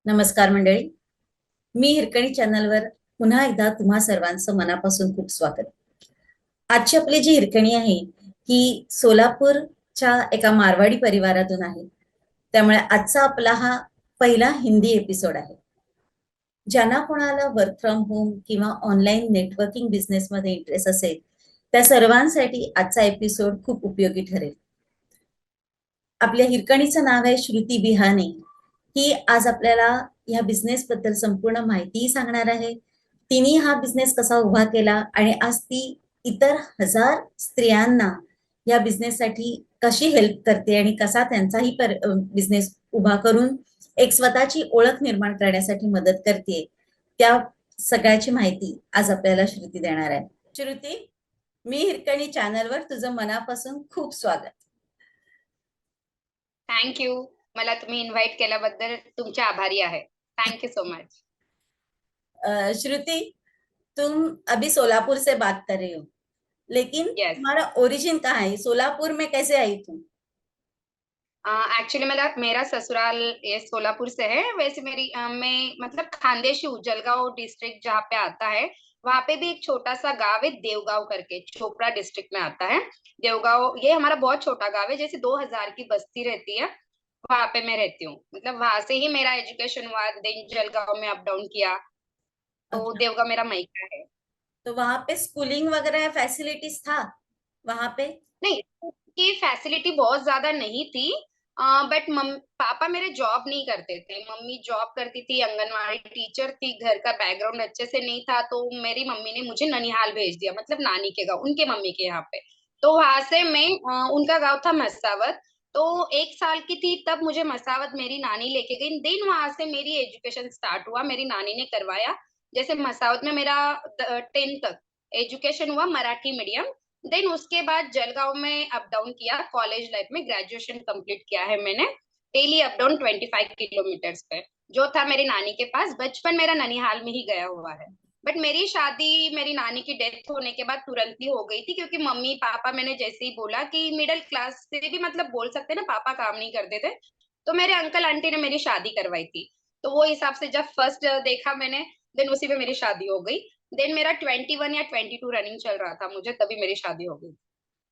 नमस्कार मंडळी. मी हिरकणी चॅनलवर पुन्हा एकदा तुम्हा सर्वांचं मनापासून खूप स्वागत. आजची आपली जी हिरकणी आहे ही सोलापूरच्या एका मारवाडी परिवारातून आहे. त्यामुळे आजचा आपला हा पहिला हिंदी एपिसोड आहे. ज्यांना कोणाला वर्क फ्रॉम होम किंवा ऑनलाईन नेटवर्किंग बिझनेसमध्ये इंटरेस्ट असेल त्या सर्वांसाठी आजचा एपिसोड खूप उपयोगी ठरेल. आपल्या हिरकणीचं नाव आहे श्रुती बिहाने. ही आज आपल्याला या बिझनेस बद्दल संपूर्ण माहितीही सांगणार आहे. तिने हा बिझनेस कसा उभा केला आणि आज ती इतर हजार स्त्रियांना या बिझनेससाठी कशी हेल्प करते आणि कसा त्यांचाही बिझनेस उभा करून एक स्वतःची ओळख निर्माण करण्यासाठी मदत करते, त्या सगळ्याची माहिती आज आपल्याला श्रुती देणार आहे. श्रुती, मी हिरकणी चॅनलवर तुझं मनापासून खूप स्वागत. Thank you. मला तुम्ही इन्व्हाइट केल्याबद्दल तुमचे आभारी आहे. Thank you so much. Shruti, तुम अभी सोलापुर से बात कर रही हो, लेकिन यस. तुम्हारा ओरिजिन कहाँ है? सोलापुर में कैसे आई तुम? एक्चुअली मेरा ससुराल ये सोलापुर से है. वैसे मैं मतलब खानदेशी हूँ. जलगांव डिस्ट्रिक्ट जहाँ पे आता है वहां पे भी एक छोटा सा गांव है देवगांव करके, चोपड़ा डिस्ट्रिक्ट में आता है. देवगांव ये हमारा बहुत छोटा गांव है, जैसे 2000 की बस्ती रहती है वहां पे मैं रहती हूँ. मतलब वहां से ही मेरा एजुकेशन हुआ, देन जलगांव में अप डाउन किया. तो अच्छा, देवगांव मेरा मायका है. तो वहां पे स्कूलिंग वगैरह फैसिलिटीज था वहां पे? नहीं, की फैसिलिटी बहुत ज्यादा नहीं थी. बट पापा मेरे जॉब नहीं करते थे. मम्मी जॉब करती थी, आंगनवाड़ी टीचर थी. घर का बैकग्राउंड अच्छे से नहीं था, तो मेरी मम्मी ने मुझे ननिहाल भेज दिया, मतलब नानी के गाँव, उनके मम्मी के यहाँ पे. तो वहां से मैं उनका गाँव था मसावत. तो 1 साल की थी तब मुझे मसावत मेरी नानी लेके गई. देन वहां से मेरी एजुकेशन स्टार्ट हुआ, मेरी नानी ने करवाया. जैसे मसावत में मेरा 10th तक एजुकेशन हुआ मराठी मीडियम. देन उसके बाद जलगांव में अप डाउन किया. कॉलेज लाइफ में ग्रेजुएशन कंप्लीट किया है मैंने. डेली अप डाउन 25 किलोमीटर्स पे, जो था मेरी नानी के पास. बचपन मेरा ननिहाल में ही गया हुआ है. बट मेरी शादी मेरी नानी की डेथ होने के बाद तुरंत ही हो गई थी, क्योंकि मम्मी पापा, मैंने जैसे ही बोला कि मिडिल क्लास से भी, मतलब बोल सकते हैं ना, पापा काम नहीं करते थे, तो मेरे अंकल आंटी ने मेरी शादी करवाई थी. तो वो हिसाब से जब फर्स्ट देखा मैंने, देन उसी पे मेरी शादी हो गई. देन मेरा 21 या 22 रनिंग चल रहा था मुझे, तभी मेरी शादी हो गई.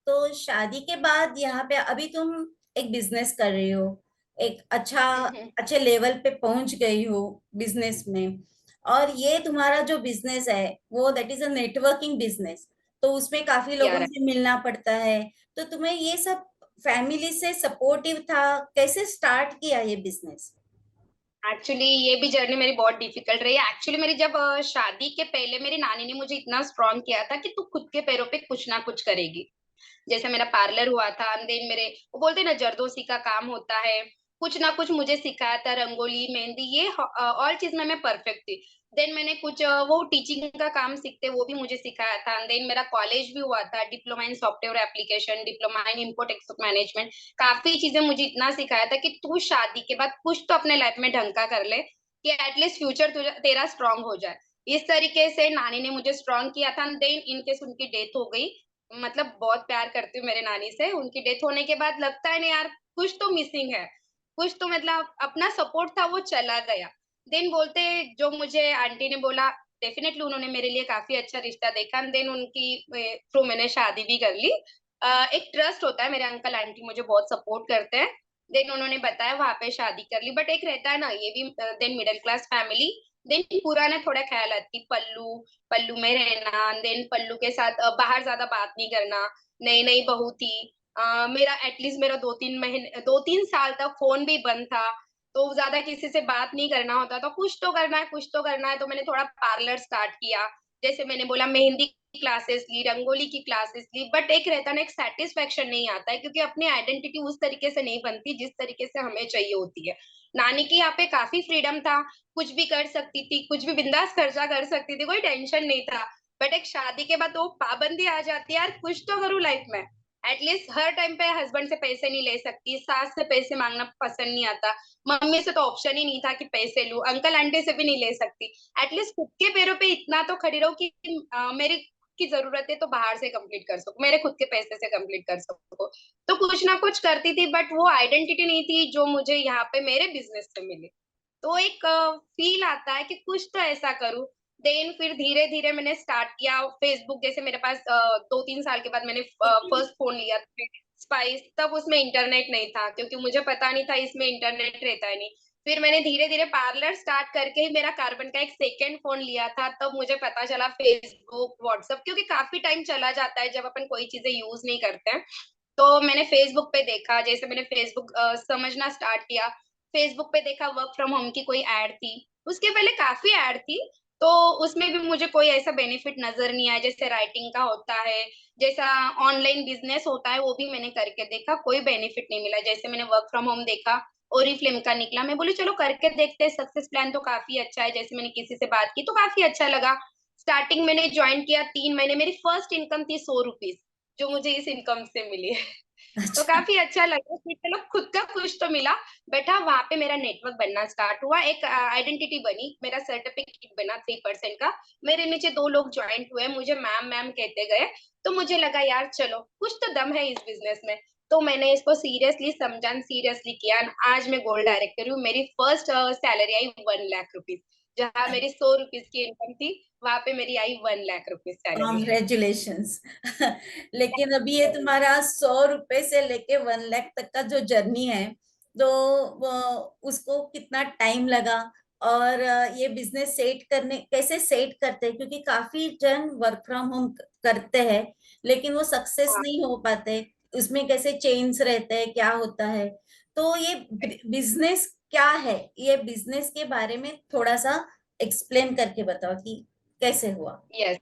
तो शादी के बाद यहाँ पे अभी तुम एक बिजनेस कर रही हो, एक हम्म. अच्छे लेवल पे पहुंच गई हो बिजनेस में। और ये तुम्हारा जो बिजनेस है वो that is a networking business, तो उसमें काफी लोगों यार, से मिलना पड़ता है। तो तुम्हें ये सब फैमिली से सपोर्टिव था? कैसे स्टार्ट किया ये बिजनेस? एक्चुअली ये भी जर्नी मेरी बहुत डिफिकल्ट रही है. एक्चुअली मेरी जब शादी के पहले मेरी नानी ने मुझे इतना स्ट्रांग किया था कि तू खुद के पैरों पे कुछ ना कुछ करेगी. जैसे मेरा पार्लर हुआ था, देन मेरे वो बोलते ना जरदोसी का काम होता है, कुछ ना कुछ मुझे सिखाया था. रंगोली, मेहंदी, ये ऑल चीज में मैं परफेक्ट थी. देन मैंने कुछ वो टीचिंग का काम सीखते वो भी मुझे सिखाया था. देन मेरा कॉलेज भी हुआ था, diploma in software application, diploma in import export management. काफी चीजें मुझे इतना सिखाया था कि तू शादी के बाद कुछ तो अपने लाइफ में ढंग का कर ले, कि एटलीस्ट फ्यूचर तेरा स्ट्रांग हो जाए. इस तरीके से नानी ने मुझे स्ट्रांग किया था. देन इनकेस उनकी डेथ हो गई. मतलब बहुत प्यार करती हूँ मेरे नानी से. उनकी डेथ होने के बाद लगता है ना यार, कुछ तो मिसिंग है, कुछ तो, मतलब अपना सपोर्ट था वो चला गया. देन बोलते, जो मुझे आंटी ने बोला, डेफिनेटली उन्होंने मेरे लिए काफी अच्छा रिश्ता देखा. देन उनकी थ्रू मैंने शादी भी कर ली. एक ट्रस्ट होता है, मेरे अंकल आंटी मुझे बहुत सपोर्ट करते हैं. देन उन्होंने बताया वहां पे शादी कर ली. बट एक रहता है ना ये भी, then middle class family. Then पुराने थोड़ा ख्याल आती, पल्लू पल्लू में रहना. देन पल्लू के साथ बाहर ज्यादा बात नहीं करना. नई नई बहू थी. मेरा एटलीस्ट मेरा 2-3 महीने 2-3 साल तक फोन भी बंद था. तो ज्यादा किसी से बात नहीं करना होता, तो कुछ तो करना है, कुछ तो करना है. तो मैंने थोड़ा पार्लर स्टार्ट किया. जैसे मैंने बोला, मेहंदी की क्लासेस ली, रंगोली की क्लासेस ली. बट एक रहता ना, एक सेटिस्फेक्शन नहीं आता है, क्योंकि अपनी आइडेंटिटी उस तरीके से नहीं बनती जिस तरीके से हमें चाहिए होती है. नानी के यहाँ पे काफी फ्रीडम था, कुछ भी कर सकती थी, कुछ भी बिंदास खर्चा कर सकती थी, कोई टेंशन नहीं था. बट एक शादी के बाद वो पाबंदी आ जाती है, यार कुछ तो करूँ लाइफ में. एटलीस्ट हर टाइम पे हस्बैंड से पैसे नहीं ले सकती, सास से पैसे मांगना पसंद नहीं आता, मम्मी से तो ऑप्शन ही नहीं था कि पैसे लूं, अंकल आंटी से भी नहीं ले सकती. एटलीस्ट खुद के पैरों पे इतना तो खड़ी रहो कि मेरी की जरूरत है तो बाहर से कंप्लीट कर सको, मेरे खुद के पैसे से कंप्लीट कर सको. तो कुछ ना कुछ करती थी, बट वो आइडेंटिटी नहीं थी जो मुझे यहाँ पे मेरे बिजनेस से मिली. तो एक फील आता है कि कुछ तो ऐसा करूं। देन फिर धीरे धीरे मैंने स्टार्ट किया फेसबुक। जैसे मेरे पास 2-3 साल के बाद मैंने लेकिन फर्स्ट फोन लिया स्पाइस। तब उसमें इंटरनेट नहीं था, क्योंकि मुझे पता नहीं था इसमें इंटरनेट रहता है नहीं। फिर मैंने धीरे धीरे पार्लर स्टार्ट करके ही मेरा कार्बन का एक सेकेंड फोन लिया था। तब मुझे पता चला फेसबुक व्हाट्सएप, क्योंकि काफी टाइम चला जाता है जब अपन कोई चीजें यूज नहीं करते हैं। तो मैंने फेसबुक पे देखा, जैसे मैंने फेसबुक समझना स्टार्ट किया। फेसबुक पे देखा वर्क फ्रॉम होम की कोई एड थी। उसके पहले काफी एड थी, तो उसमें भी मुझे कोई ऐसा बेनिफिट नजर नहीं आया जैसे राइटिंग का होता है, जैसा ऑनलाइन बिजनेस होता है, वो भी मैंने करके देखा, कोई बेनिफिट नहीं मिला। जैसे मैंने वर्क फ्रॉम होम देखा, ओरिफ्लेम का निकला, मैं बोली चलो करके देखते हैं, सक्सेस प्लान तो काफी अच्छा है। जैसे मैंने किसी से बात की तो काफी अच्छा लगा। स्टार्टिंग मैंने ज्वाइन किया 3 महीने, मेरी फर्स्ट इनकम थी 100 रुपीज, जो मुझे इस इनकम से मिली है। तो अच्छा। काफी अच्छा लगा कि चलो खुद का कुछ तो मिला। बैठा वहां पे मेरा नेटवर्क बनना स्टार्ट हुआ, एक आइडेंटिटी बनी, मेरा सर्टिफिकेट बना 3% का। मेरे नीचे 2 लोग ज्वाइंट हुए, मुझे मैम मैम कहते गए। तो मुझे लगा यार चलो कुछ तो दम है इस बिजनेस में। तो मैंने इसको सीरियसली समझा, सीरियसली किया। आज मैं गोल्ड डायरेक्टर हूँ। मेरी फर्स्ट सैलरी आई 1 लाख रुपीज। जहाँ मेरी 100 रुपीज की इनकम थी, वहां पे मेरी आई 1 लाख रुपीज सैलरी। कॉन्ग्रेचुलेशंस। लेकिन अभी ये तुम्हारा 100 रुपए से लेके 1 लाख तक का जो जर्नी है, तो उसको कितना टाइम लगा? और ये बिजनेस सेट करने कैसे सेट करते हैं, क्योंकि काफी जन वर्क फ्रॉम होम करते हैं लेकिन वो सक्सेस हाँ, नहीं हो पाते। उसमें कैसे चेंज रहते हैं, क्या होता है? तो ये बिजनेस क्या है, ये बिजनेस के बारे में थोड़ा सा एक्सप्लेन करके बताओ कि कैसे हुआ। यस।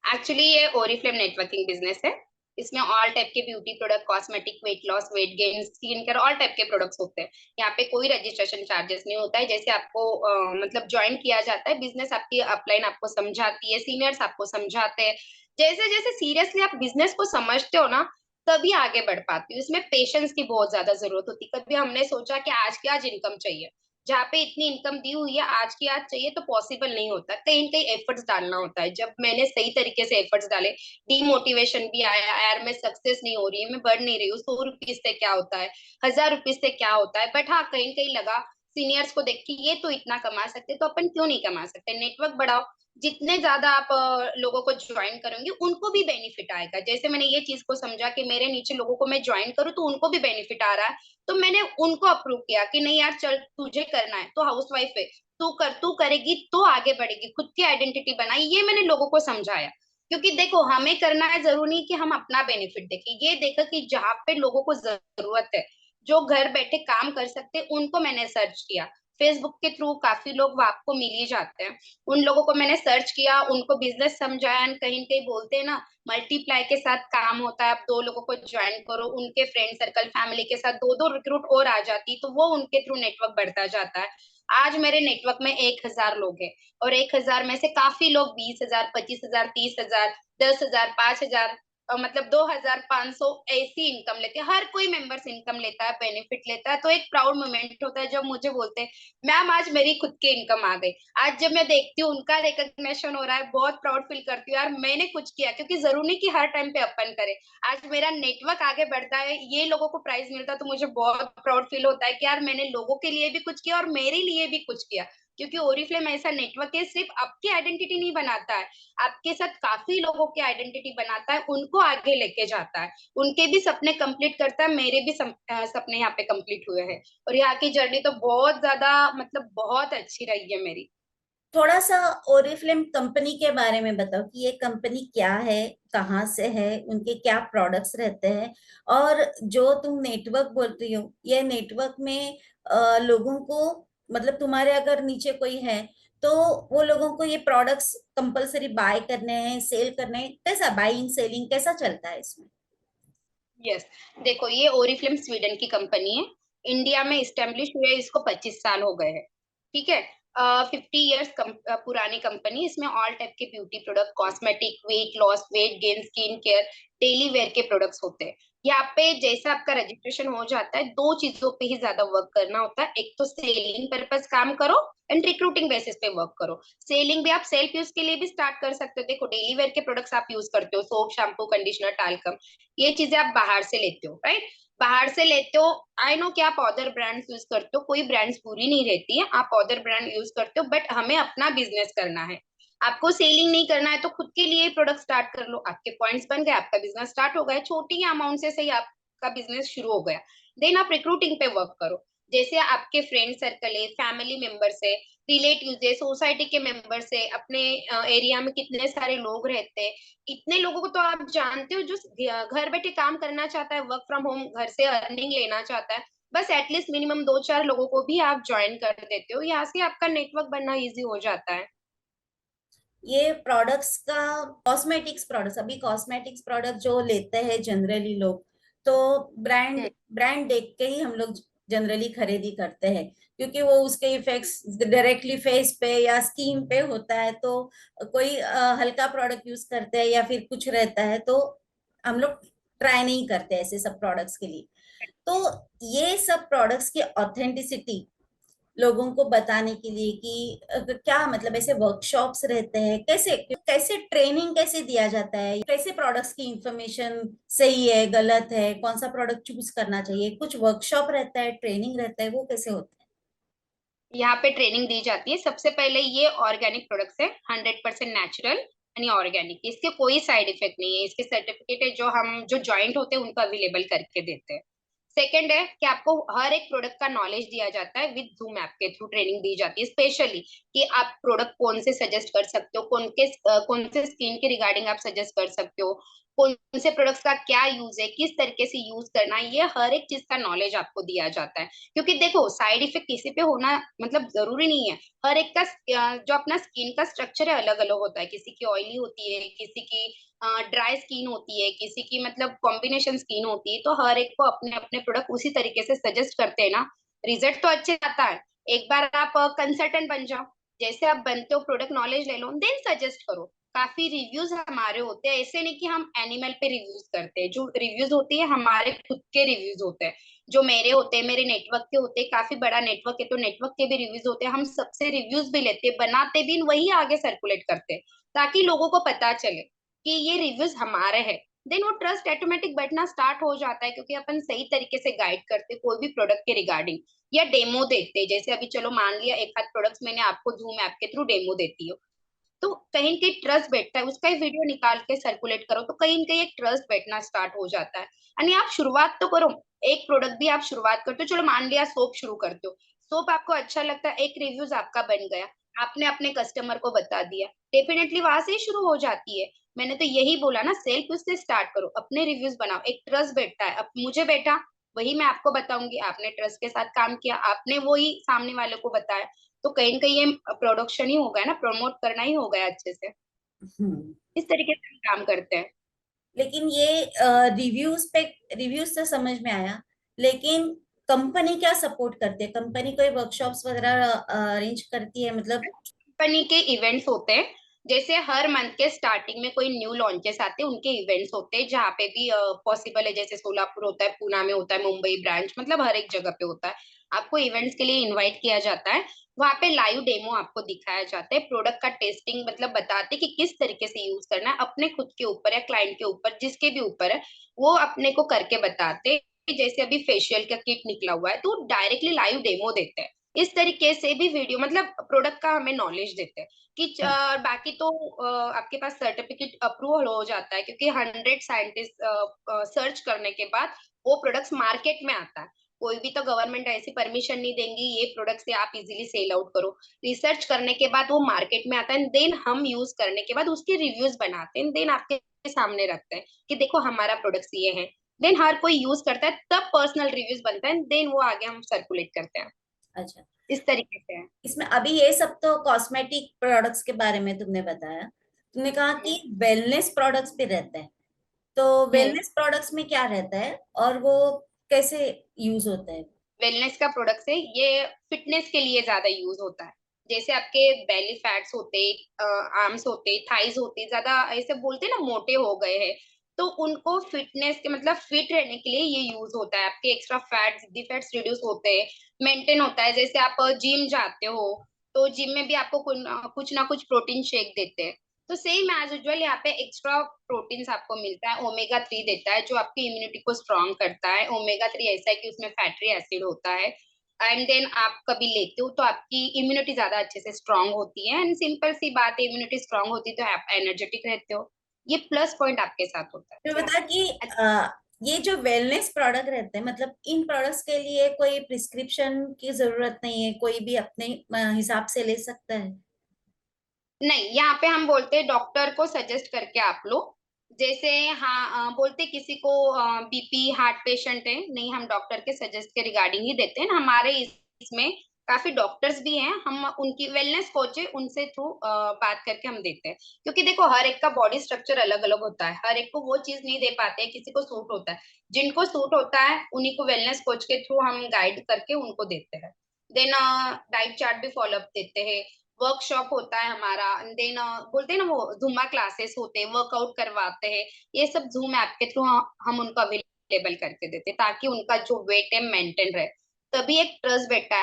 एक्चुअली ये ओरिफ्लेम नेटवर्किंग बिजनेस है। इसमें ऑल टाइप के beauty product, cosmetic, weight loss, weight gain, skin care, all type के प्रोडक्ट्स होते हैं। यहाँ पे कोई रजिस्ट्रेशन चार्जेस नहीं होता है। जैसे आपको मतलब ज्वाइन किया जाता है, बिजनेस आपकी अपलाइन आपको समझाती है, सीनियर्स आपको समझाते हैं। जैसे जैसे सीरियसली आप बिजनेस को समझते हो ना, तभी आगे बढ़ पाती हो। इसमें पेशेंस की बहुत ज्यादा जरूरत होती है। कभी हमने सोचा कि आज की आज इनकम चाहिए, जहाँ पे इतनी इनकम दी हुई है आज की आज चाहिए, तो पॉसिबल नहीं होता। कहीं न कहीं एफर्ट्स डालना होता है। जब मैंने सही तरीके से एफर्ट्स डाले, डीमोटिवेशन भी आया, यार मैं सक्सेस नहीं हो रही है, मैं बढ़ नहीं रही हूँ, 100 रुपीज से क्या होता है, 1000 रुपीज से क्या होता है। बट हाँ, कहीं कहीं लगा सीनियर्स को देख के ये तो इतना कमा सकते, तो अपन क्यों नहीं कमा सकते। नेटवर्क बढ़ाओ। जितने ज्यादा आप लोगों को ज्वाइन करेंगे, उनको भी बेनिफिट आएगा। जैसे मैंने ये चीज को समझा कि मेरे नीचे लोगों को मैं ज्वाइन करूँ तो उनको भी बेनिफिट आ रहा है। तो मैंने उनको अप्रूव किया कि नहीं यार चल, तुझे करना है तो हाउसवाइफ है, तू कर, तू करेगी तो आगे बढ़ेगी, खुद की आइडेंटिटी बनाई। ये मैंने लोगों को समझाया। क्योंकि देखो, हमें करना है, जरूरी नहीं कि हम अपना बेनिफिट देखें। ये देखा कि जहाँ पे लोगों को जरूरत है, जो घर बैठे काम कर सकते हैं, उनको मैंने सर्च किया। फेसबुक के थ्रू काफी लोग आपको मिल ही जाते हैं। उन लोगों को मैंने सर्च किया, उनको बिजनेस समझाया। And कहीं कहीं बोलते हैं ना, मल्टीप्लाई के साथ काम होता है। आप 2 लोगों को ज्वाइन करो, उनके फ्रेंड सर्कल, फैमिली के साथ 2-2 रिक्रूट और आ जाती, तो वो उनके थ्रू नेटवर्क बढ़ता जाता है। आज मेरे नेटवर्क में 1,000 लोग हैं। और 1,000 में से काफी लोग 20,000, 25,000, 30,000, 10,000, 5,000, मतलब 2,500 ऐसी इनकम लेते हैं। हर कोई मेंबर्स इनकम लेता है, बेनिफिट लेता है। तो एक प्राउड मोमेंट होता है जब मुझे बोलते हैं मैम आज मेरी खुद की इनकम आ गई। आज जब मैं देखती हूँ उनका रिकग्निशन हो रहा है, बहुत प्राउड फील करती हूँ यार, मैंने कुछ किया। क्योंकि जरूरी नहीं कि हर टाइम पे अपन करे। आज मेरा नेटवर्क आगे बढ़ता है, ये लोगों को प्राइज मिलता है, तो मुझे बहुत प्राउड फील होता है कि यार मैंने लोगों के लिए भी कुछ किया और मेरे लिए भी कुछ किया। क्योंकि ओरिफ्लेम ऐसा नेटवर्क है, सिर्फ आपकी आइडेंटिटी नहीं बनाता है, आपके साथ काफी लोगों की आइडेंटिटी बनाता है, उनको आगे लेके जाता है, उनके भी सपने कंप्लीट करता है। मेरे भी सपने यहाँ पे कंप्लीट हुए हैं। और यहाँ की जर्नी तो बहुत ज्यादा, मतलब बहुत अच्छी रही है मेरी। थोड़ा सा ओरिफ्लेम कंपनी के बारे में बताओ कि ये कंपनी क्या है, कहाँ से है, उनके क्या प्रोडक्ट्स रहते हैं। और जो तुम नेटवर्क बोल रही हो, ये नेटवर्क में लोगों को, मतलब तुम्हारे अगर नीचे कोई है तो वो लोगों को ये प्रोडक्ट्स कंपलसरी बाय करने हैं, सेल करने हैं, कैसा बाइंग सेलिंग कैसा चलता है इसमें? यस। देखो, ये ओरिफ्लेम स्वीडन की कंपनी है। इंडिया में स्टेब्लिश हुए इसको 25 साल हो गए हैं। ठीक है। 50 ईयर्स पुरानी कंपनी। इसमें ऑल टाइप के beauty product, cosmetic, weight loss, weight gain, skin care, daily wear के प्रोडक्ट्स होते हैं। यहाँ पे जैसा आपका रजिस्ट्रेशन हो जाता है, 2 चीजों पे ही ज्यादा वर्क करना होता है। एक तो सेलिंग पर्पस काम करो, एंड रिक्रूटिंग बेसिस पे वर्क करो। सेलिंग भी आप सेल्फ यूज के लिए भी स्टार्ट कर सकते हो। देखो, डेली वेयर के प्रोडक्ट्स आप यूज करते हो, सोप, शैम्पू, कंडीशनर, टाल्कम, ये चीजें आप बाहर से लेते हो, राइट। बाहर से लेते हो, आई नो कि आप अदर ब्रांड्स यूज करते हो, कोई ब्रांड्स बुरी नहीं रहती है, आप अदर ब्रांड यूज करते हो, बट हमें अपना बिजनेस करना है। आपको सेलिंग नहीं करना है तो खुद के लिए प्रोडक्ट स्टार्ट कर लो, आपके पॉइंट्स बन गए, आपका बिजनेस स्टार्ट हो गया, छोटी अमाउंट से सही आपका बिजनेस शुरू हो गया। देन आप रिक्रूटिंग पे वर्क करो। जैसे आपके फ्रेंड सर्कल है, फैमिली मेंबर्स है, रिलेटिव्स है, सोसाइटी के मेंबर्स है, अपने एरिया में कितने सारे लोग रहते हैं, इतने लोगों को तो आप जानते हो जो घर बैठे काम करना चाहता है, वर्क फ्रॉम होम घर से अर्निंग लेना चाहता है। बस एटलीस्ट मिनिमम दो चार लोगों को भी आप ज्वाइन कर देते हो, यहाँ से आपका नेटवर्क बनना इजी हो जाता है। ये प्रोडक्ट्स का, कॉस्मेटिक्स प्रोडक्ट्स, अभी कॉस्मेटिक्स प्रोडक्ट जो लेते हैं जनरली लोग, तो ब्रांड हम्म, ब्रांड देख के ही हम लोग जनरली खरीदी करते हैं, क्योंकि वो उसके इफेक्ट्स डायरेक्टली फेस पे या स्किन पे होता है। तो कोई हल्का प्रोडक्ट यूज करते हैं या फिर कुछ रहता है तो हम लोग ट्राई नहीं करते ऐसे सब प्रोडक्ट्स के लिए। तो ये सब प्रोडक्ट्स की ऑथेंटिसिटी लोगों को बताने के लिए कि क्या मतलब ऐसे वर्कशॉप्स रहते हैं, कैसे कैसे ट्रेनिंग कैसे दिया जाता है, कैसे प्रोडक्ट्स की इंफॉर्मेशन सही है गलत है, कौन सा प्रोडक्ट चूज करना चाहिए, कुछ वर्कशॉप रहता है, ट्रेनिंग रहता है, वो कैसे होता यहाँ पे ट्रेनिंग दी जाती है। सबसे पहले ये ऑर्गेनिक प्रोडक्ट्स है, 100% नेचुरल यानी ऑर्गेनिक, इसके कोई साइड इफेक्ट नहीं है, इसके सर्टिफिकेट है जो हम जो ज्वाइंट होते हैं उनको अवेलेबल करके देते हैं। सेकंड है कि आपको हर एक प्रोडक्ट का नॉलेज दिया जाता है, विद जूम ऐप के थ्रू ट्रेनिंग दी जाती है स्पेशली, कि आप प्रोडक्ट कौन से सजेस्ट कर सकते हो, कौन से स्किन के रिगार्डिंग आप सजेस्ट कर सकते हो, कौन से प्रोडक्ट्स का क्या यूज है, किस तरीके से यूज करना है, ये हर एक चीज का नॉलेज आपको दिया जाता है। क्योंकि देखो साइड इफेक्ट किसी पे होना मतलब जरूरी नहीं है। हर एक का जो अपना स्किन का स्ट्रक्चर है अलग अलग होता है, किसी की ऑयली होती है, किसी की ड्राई स्किन होती है, किसी की मतलब कॉम्बिनेशन स्किन होती है, तो हर एक को अपने अपने प्रोडक्ट उसी तरीके से सजेस्ट करते हैं ना, रिजल्ट तो अच्छे आता है। एक बार आप कंसल्टेंट बन जाओ, जैसे आप बनते हो प्रोडक्ट नॉलेज ले लो, देन सजेस्ट करो। काफी रिव्यूज हमारे होते हैं, ऐसे नहीं कि हम एनिमल पे रिव्यूज करते हैं, जो रिव्यूज होती है हमारे खुद के रिव्यूज होते हैं, जो मेरे होते हैं, मेरे नेटवर्क के होते हैं, काफी बड़ा नेटवर्क है तो नेटवर्क के भी रिव्यूज होते हैं, हम सबसे रिव्यूज भी लेते हैं, बनाते भी वही आगे सर्कुलेट करते हैं, ताकि लोगों को पता चले कि ये रिव्यूज हमारे हैं। देन वो ट्रस्ट ऑटोमेटिक बैठना स्टार्ट हो जाता है, क्योंकि अपन सही तरीके से गाइड करते कोई भी प्रोडक्ट के रिगार्डिंग, या डेमो देते हैं। जैसे अभी चलो मान लिया एक आध प्रोडक्ट्स मैंने आपको जूम ऐप के थ्रू डेमो देती हूँ, तो कहीं न कहीं ट्रस्ट बैठता है, उसका ही वीडियो निकाल के सर्कुलेट करो तो कहीं न कहीं एक ट्रस्ट बैठना स्टार्ट हो जाता है। यानी आप शुरुआत तो करो, एक प्रोडक्ट भी आप शुरुआत करते हो, चलो मान लिया सोप शुरू करते हो, सोप आपको अच्छा लगता है, एक रिव्यूज आपका बन गया, आपने अपने कस्टमर को बता दिया, डेफिनेटली वहां से ही शुरू हो जाती है। मैंने तो यही बोला ना, सेल्फ उससे स्टार्ट करो, अपने रिव्यूज बनाओ, एक ट्रस्ट बैठता है, अब मुझे बैठा वही मैं आपको बताऊंगी, आपने ट्रस्ट के साथ काम किया, आपने वही सामने वाले को बताया, तो कहीं न कहीं ये प्रोडक्शन ही हो गया ना, प्रमोट करना ही हो गया अच्छे से। है? इस तरीके से हम काम करते हैं। लेकिन ये रिव्यूज पे, रिव्यूज से समझ में आया, लेकिन कंपनी क्या सपोर्ट करती है? कंपनी कोई वर्कशॉप्स वगैरह अरेंज करती है मतलब? कंपनी के इवेंट्स होते हैं, जैसे हर मंथ के स्टार्टिंग में कोई न्यू लॉन्चेस आते हैं, उनके इवेंट्स होते हैं, जहाँ पे भी पॉसिबल है, जैसे सोलापुर होता है, पूना में होता है, मुंबई ब्रांच, मतलब हर एक जगह पे होता है। आपको इवेंट्स के लिए इनवाइट किया जाता है, वहाँ पे लाइव डेमो आपको दिखाया जाता है, प्रोडक्ट का टेस्टिंग मतलब बताते कि किस तरीके से यूज करना है, अपने खुद के ऊपर या क्लाइंट के ऊपर, जिसके भी ऊपर है, वो अपने को करके बताते हैं। जैसे अभी फेशियल का किट निकला हुआ है, तो डायरेक्टली लाइव डेमो देते हैं। इस तरीके से भी वीडियो मतलब प्रोडक्ट का हमें नॉलेज देते हैं कि बाकी तो आपके पास सर्टिफिकेट अप्रूवल हो जाता है, क्योंकि 100 साइंटिस्ट सर्च करने के बाद वो प्रोडक्ट्स मार्केट में आता है। कोई भी तो गवर्नमेंट ऐसी परमिशन नहीं देंगी ये प्रोडक्ट से आप इजीली सेल आउट करो। रिसर्च करने के बाद वो मार्केट में आता है, देन हम यूज करने के बाद उसके रिव्यूज बनाते हैं, देन आपके सामने रखते हैं कि देखो हमारा प्रोडक्ट्स ये है, देन हर कोई यूज करता है, तब पर्सनल रिव्यूज बनता है, देन वो आगे हम सर्कुलेट करते हैं। अच्छा, इस तरीके से है। इसमें अभी ये सब तो कॉस्मेटिक प्रोडक्ट्स के बारे में तुमने बताया, तुमने कहा कि हम्म वेलनेस प्रोडक्ट्स भी रहते हैं, तो हम्म वेलनेस प्रोडक्ट्स में क्या रहता है और वो कैसे यूज होता है? वेलनेस का प्रोडक्ट है ये, फिटनेस के लिए ज्यादा यूज होता है। जैसे आपके बेली फैट्स होते, आर्म्स होते, थाइज होते, ज्यादा ऐसे बोलते हैं ना मोटे हो गए हैं, तो उनको फिटनेस के मतलब फिट रहने के लिए ये यूज होता है। आपके एक्स्ट्रा फैट्स, दी फैट्स रिड्यूस होते हैं, मेंटेन होता है। जैसे आप जिम जाते हो, तो जिम में भी आपको कुछ ना कुछ प्रोटीन शेक देते हैं, तो सेम एज यूजुअल यहाँ पे एक्स्ट्रा प्रोटीन्स आपको मिलता है, ओमेगा 3 देता है जो आपकी इम्यूनिटी को स्ट्रांग करता है। ओमेगा 3 ऐसा है कि उसमें फैटी एसिड होता है, एंड देन आप कभी लेते हो तो आपकी इम्यूनिटी ज्यादा अच्छे से स्ट्रांग होती है, एंड सिंपल सी बात है, इम्यूनिटी स्ट्रांग होती है तो आप एनर्जेटिक रहते हो। ये प्लस पॉइंट आपके साथ होता है। तो क्या? बता कि ये जो वेलनेस प्रोडक्ट रहते हैं, मतलब इन प्रोडक्ट्स के लिए कोई प्रिस्क्रिप्शन की जरूरत नहीं है, कोई भी अपने हिसाब से ले सकता है? नहीं, यहाँ पे हम बोलते हैं डॉक्टर को सजेस्ट करके आप लो। जैसे हाँ, बोलते किसी को बीपी हार्ट पेशेंट है, नहीं हम डॉक्टर के सजेस्ट के रिगार्डिंग ही देते हैं। हमारे इसमें काफी डॉक्टर्स भी हैं, हम उनकी वेलनेस कोच है, उनसे थ्रू बात करके हम देते हैं। क्योंकि देखो हर एक का बॉडी स्ट्रक्चर अलग अलग होता है, हर एक को वो चीज नहीं दे पाते हैं, किसी को सूट होता है। जिनको सूट होता है उन्हीं को वेलनेस कोच के थ्रू हम गाइड करके उनको देते हैं। देन डाइट चार्ट भी फॉलो अप देते हैं, वर्कशॉप होता है हमारा, देन बोलते हैं ना वो जुम्बा क्लासेस होते हैं, वर्कआउट करवाते हैं। ये सब जूम ऐप के थ्रू हम उनको अवेलेबल करके देते हैं ताकि उनका जो वेट है मेंटेन रहे। तभी एक ट्रस्ट बैठता है।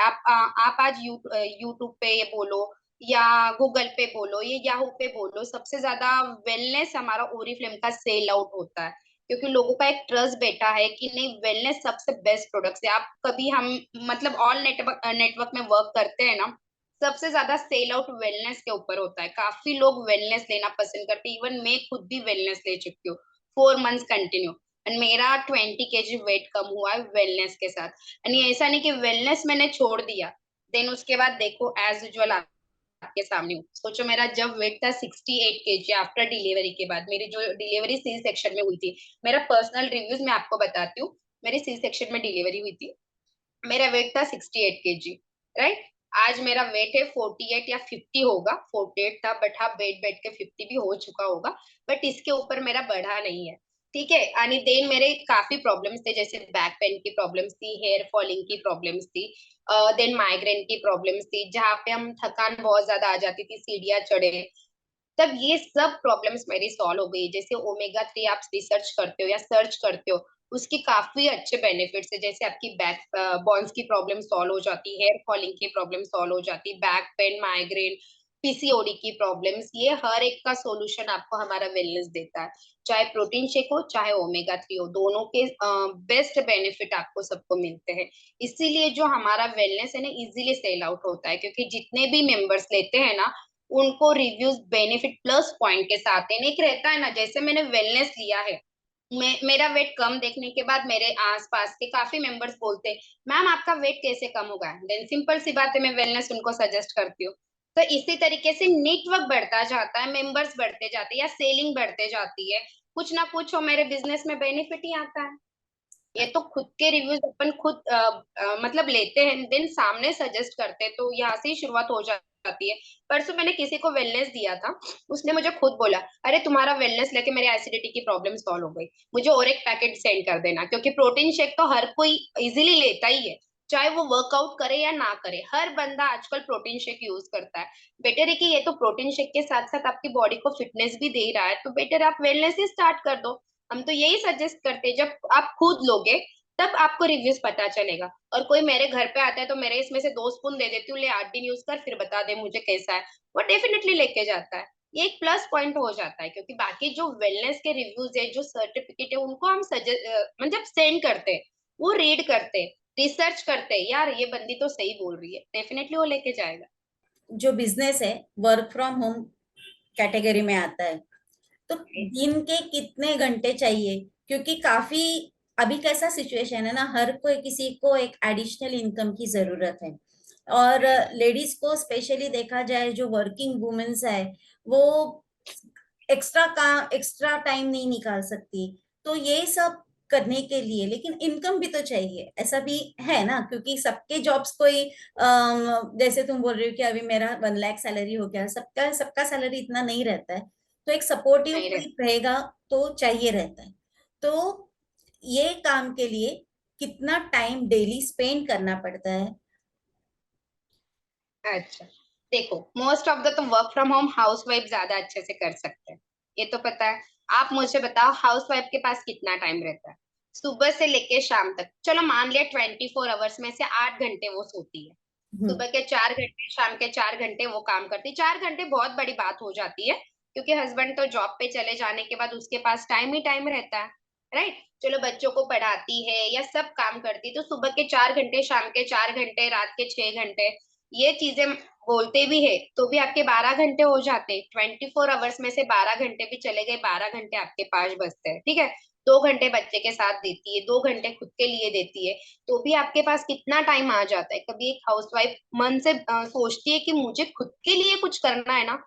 आप आज यूट्यूब पे ये बोलो या गूगल पे बोलो या याहू पे बोलो, सबसे ज्यादा वेलनेस हमारा ओरिफ्लेम का सेल आउट होता है। क्योंकि लोगों का एक ट्रस्ट बैठा है कि नहीं, वेलनेस सबसे बेस्ट प्रोडक्ट है। आप कभी हम मतलब ऑल नेटवर्क नेटवर्क में वर्क करते हैं ना, सबसे ज्यादा सेल आउट वेलनेस के ऊपर होता है। काफी लोग वेलनेस लेना पसंद करते हैं, इवन मैं खुद भी वेलनेस ले चुकी हूँ 4 मंथ्स कंटिन्यू, एंड मेरा 20 kg वेट कम हुआ है वेलनेस के साथ। एंड ये ऐसा नहीं कि वेलनेस मैंने छोड़ दिया देन उसके बाद देखो एज यूजुअल आपके सामने हूँ। सोचो मेरा जब वेट था 68 kg आफ्टर डिलीवरी के बाद, मेरी जो डिलीवरी सी सेक्शन में हुई थी, मेरा पर्सनल रिव्यूज मैं आपको बताती हूँ। मेरी सी सेक्शन में डिलीवरी हुई थी, मेरा वेट था 68 kg, राइट। आज मेरा वेट है 48 या 50 होगा, 48 था बट हाँ बैठ बैठ के 50 भी हो चुका होगा, बट इसके ऊपर मेरा बढ़ा नहीं है। ठीक है, यानी देन मेरे काफी प्रॉब्लम्स थे, जैसे बैक पेन की प्रॉब्लम्स थी, हेयर फॉलिंग की प्रॉब्लम्स थी, देन माइग्रेन की प्रॉब्लम्स थी, जहाँ पे हम थकान बहुत ज्यादा आ जाती थी सीढ़ियाँ चढ़े। तब ये सब प्रॉब्लम्स मेरी सॉल्व हो गई। जैसे ओमेगा 3 आप रिसर्च करते हो या सर्च करते हो, उसकी काफी अच्छे बेनिफिट्स है। जैसे आपकी बैक बोन्स की प्रॉब्लम सॉल्व हो जाती है, हेयर फॉलिंग की प्रॉब्लम सॉल्व हो जाती, बैक पेन, माइग्रेन, पीसीओडी की प्रॉब्लम्स, ये हर एक का सॉल्यूशन आपको हमारा वेलनेस देता है। चाहे प्रोटीन शेक हो चाहे ओमेगा 3 हो, दोनों के बेस्ट बेनिफिट आपको सबको मिलते हैं। इसीलिए जो हमारा वेलनेस है ना, इजीली सेल आउट होता है, क्योंकि जितने भी मेंबर्स लेते हैं ना, उनको रिव्यूज बेनिफिट प्लस पॉइंट के साथ है। एक रहता है ना, जैसे मैंने वेलनेस लिया है, मेरा वेट कम देखने के बाद मेरे आसपास के काफी मेंबर्स बोलते हैं मैम आपका वेट कैसे कम होगा, देन सिंपल सी बात है, मैं वेलनेस उनको सजेस्ट करती हूँ। तो इसी तरीके से नेटवर्क बढ़ता जाता है, मेंबर्स बढ़ते जाते हैं या सेलिंग बढ़ते जाती है, कुछ ना कुछ हो मेरे बिजनेस में बेनिफिट ही आता है। ये तो खुद के रिव्यूज अपन खुद मतलब लेते हैं, देन सामने सजेस्ट करते हैं, तो यहाँ से ही शुरुआत हो जाती है। परसों मैंने किसी को वेलनेस दिया था, उसने मुझे खुद बोला अरे तुम्हारा वेलनेस लेके मेरी एसिडिटी की प्रॉब्लम सॉल्व हो गई, मुझे और एक पैकेट सेंड कर देना। क्योंकि प्रोटीन शेक तो हर कोई इजीली लेता ही है, चाहे वो वर्कआउट करे या ना करे, हर बंदा आजकल प्रोटीन शेक यूज करता है। बेटर है कि ये तो प्रोटीन शेक के साथ साथ आपकी बॉडी को फिटनेस भी दे रहा है, तो बेटर आप वेलनेस ही स्टार्ट कर दो। हम तो यही सजेस्ट करते हैं, जब आप खुद लोगे तब आपको रिव्यूज पता चलेगा। और कोई मेरे घर पे आता है तो मेरे इसमें से 2 स्पून दे देती हूँ, ले 8 दिन यूज कर फिर बता दे मुझे कैसा है, वो डेफिनेटली लेके जाता है। ये एक प्लस पॉइंट हो जाता है, क्योंकि बाकी जो वेलनेस के रिव्यूज है, जो सर्टिफिकेट है, उनको हम मतलब सेंड करते हैं, वो रीड करते हैं, रिसर्च करते हैं, यार ये बंदी तो सही बोल रही है, डेफिनेटली वो लेके जाएगा। जो बिजनेस है वर्क फ्रॉम होम कैटेगरी में आता है, तो दिन के कितने घंटे चाहिए? क्योंकि काफी अभी कैसा सिचुएशन है ना, हर कोई किसी को एक एडिशनल इनकम की जरूरत है। और लेडीज को स्पेशली देखा जाए, जो वर्किंग वुमेन्स है, वो एक्स्ट्रा टाइम नहीं निकाल सकती। तो ये सब करने के लिए लेकिन इनकम भी तो चाहिए, ऐसा भी है ना, क्योंकि सबके जॉब्स कोई जैसे तुम बोल रही हो कि अभी मेरा 1 लाख सैलरी हो गया, सबका सबका सैलरी इतना नहीं रहता है। तो एक सपोर्टिव नहीं कोई रहेगा तो चाहिए रहता है। तो ये काम के लिए कितना टाइम डेली स्पेंड करना पड़ता है? अच्छा, देखो मोस्ट ऑफ द तो work from home house wife ज्यादा अच्छे से कर सकते हैं, ये तो पता है। आप मुझे बताओ हाउस वाइफ के पास कितना टाइम रहता है सुबह से लेके शाम तक? चलो मान लिया 24 आवर्स में से 8 घंटे वो सोती है, हम्म। सुबह के 4 घंटे शाम के 4 घंटे वो काम करती है। 4 घंटे बहुत बड़ी बात हो जाती है, क्योंकि हस्बैंड तो जॉब पे चले जाने के बाद उसके पास टाइम ही टाइम रहता है, राइट। चलो बच्चों को पढ़ाती है या सब काम करती है, तो सुबह के 4 घंटे, शाम के 4 घंटे, रात के 6 घंटे, ये चीजें बोलते भी है तो भी आपके 12 घंटे हो जाते। 24 आवर्स में से 12 घंटे भी चले गए, 12 घंटे आपके पास बचते हैं, ठीक है। 2 घंटे बच्चे के साथ देती है, 2 घंटे खुद के लिए देती है, तो भी आपके पास कितना टाइम आ जाता है। कभी एक हाउसवाइफ मन से सोचती है कि मुझे खुद के लिए कुछ करना है ना,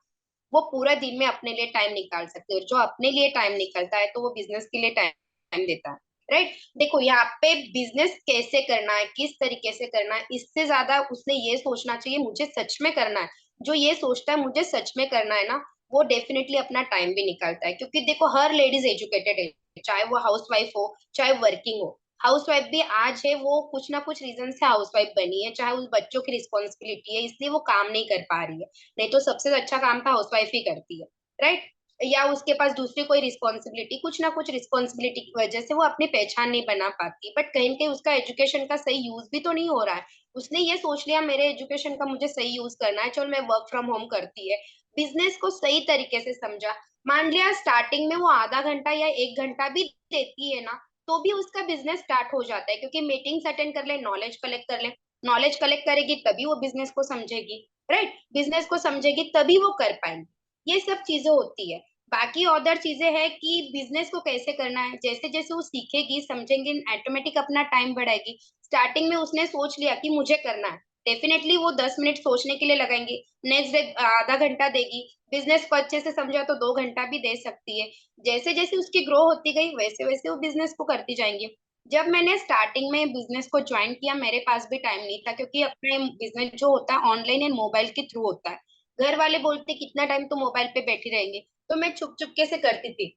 वो पूरा दिन में अपने लिए टाइम निकाल सकते हो। जो अपने लिए टाइम निकलता है तो वो बिजनेस के लिए टाइम देता है, राइट। देखो यहाँ पे बिजनेस कैसे करना है, किस तरीके से करना है, इससे ज्यादा उसने ये सोचना चाहिए मुझे सच में करना है। जो ये सोचता है मुझे सच में करना है ना, वो डेफिनेटली अपना टाइम भी निकालता है। क्योंकि देखो हर लेडीज एजुकेटेड है, चाहे वो हाउस वाइफ हो चाहे वर्किंग हो। हाउस वाइफ भी आज है, वो कुछ ना कुछ रीजन से हाउस वाइफ बनी है, चाहे उस बच्चों की रिस्पॉन्सिबिलिटी है इसलिए वो काम नहीं कर पा रही है, नहीं तो सबसे अच्छा काम तो हाउस वाइफ ही करती है, राइट। या उसके पास दूसरी कोई रिस्पॉन्सिबिलिटी, कुछ ना कुछ रिस्पॉन्सिबिलिटी की वजह से वो अपनी पहचान नहीं बना पाती, बट कहीं ना कहीं उसका एजुकेशन का सही यूज भी तो नहीं हो रहा है। उसने ये सोच लिया मेरे एजुकेशन का मुझे सही यूज करना है, चलो मैं वर्क फ्रॉम होम करती है। बिजनेस को सही तरीके से समझा, मान लिया स्टार्टिंग में वो आधा घंटा या 1 घंटा भी देती है ना, तो भी उसका बिजनेस स्टार्ट हो जाता है। क्योंकि मीटिंग्स अटेंड कर ले, नॉलेज कलेक्ट कर ले, नॉलेज कलेक्ट करेगी तभी वो बिजनेस को समझेगी, राइट। बिजनेस को समझेगी तभी वो कर पाएंगे। ये सब चीजें होती है। बाकी अदर चीजें हैं कि बिजनेस को कैसे करना है, जैसे जैसे वो सीखेगी समझेंगे, ऑटोमेटिक अपना टाइम बढ़ाएगी। स्टार्टिंग में उसने सोच लिया कि मुझे करना है, डेफिनेटली वो 10 मिनट सोचने के लिए लगाएंगी, नेक्स्ट डे आधा घंटा देगी। बिजनेस को अच्छे से समझा तो 2 घंटा भी दे सकती है। जैसे जैसे उसकी ग्रो होती गई वैसे वैसे वो बिजनेस को करती जाएंगी। जब मैंने स्टार्टिंग में बिजनेस को ज्वाइन किया मेरे पास भी टाइम नहीं था, क्योंकि अपने बिजनेस जो होता है ऑनलाइन एंड मोबाइल के थ्रू होता है। घर वाले बोलते कितना टाइम तो मोबाइल पे बैठी रहेंगे, तो मैं छुप छुपके से करती थी।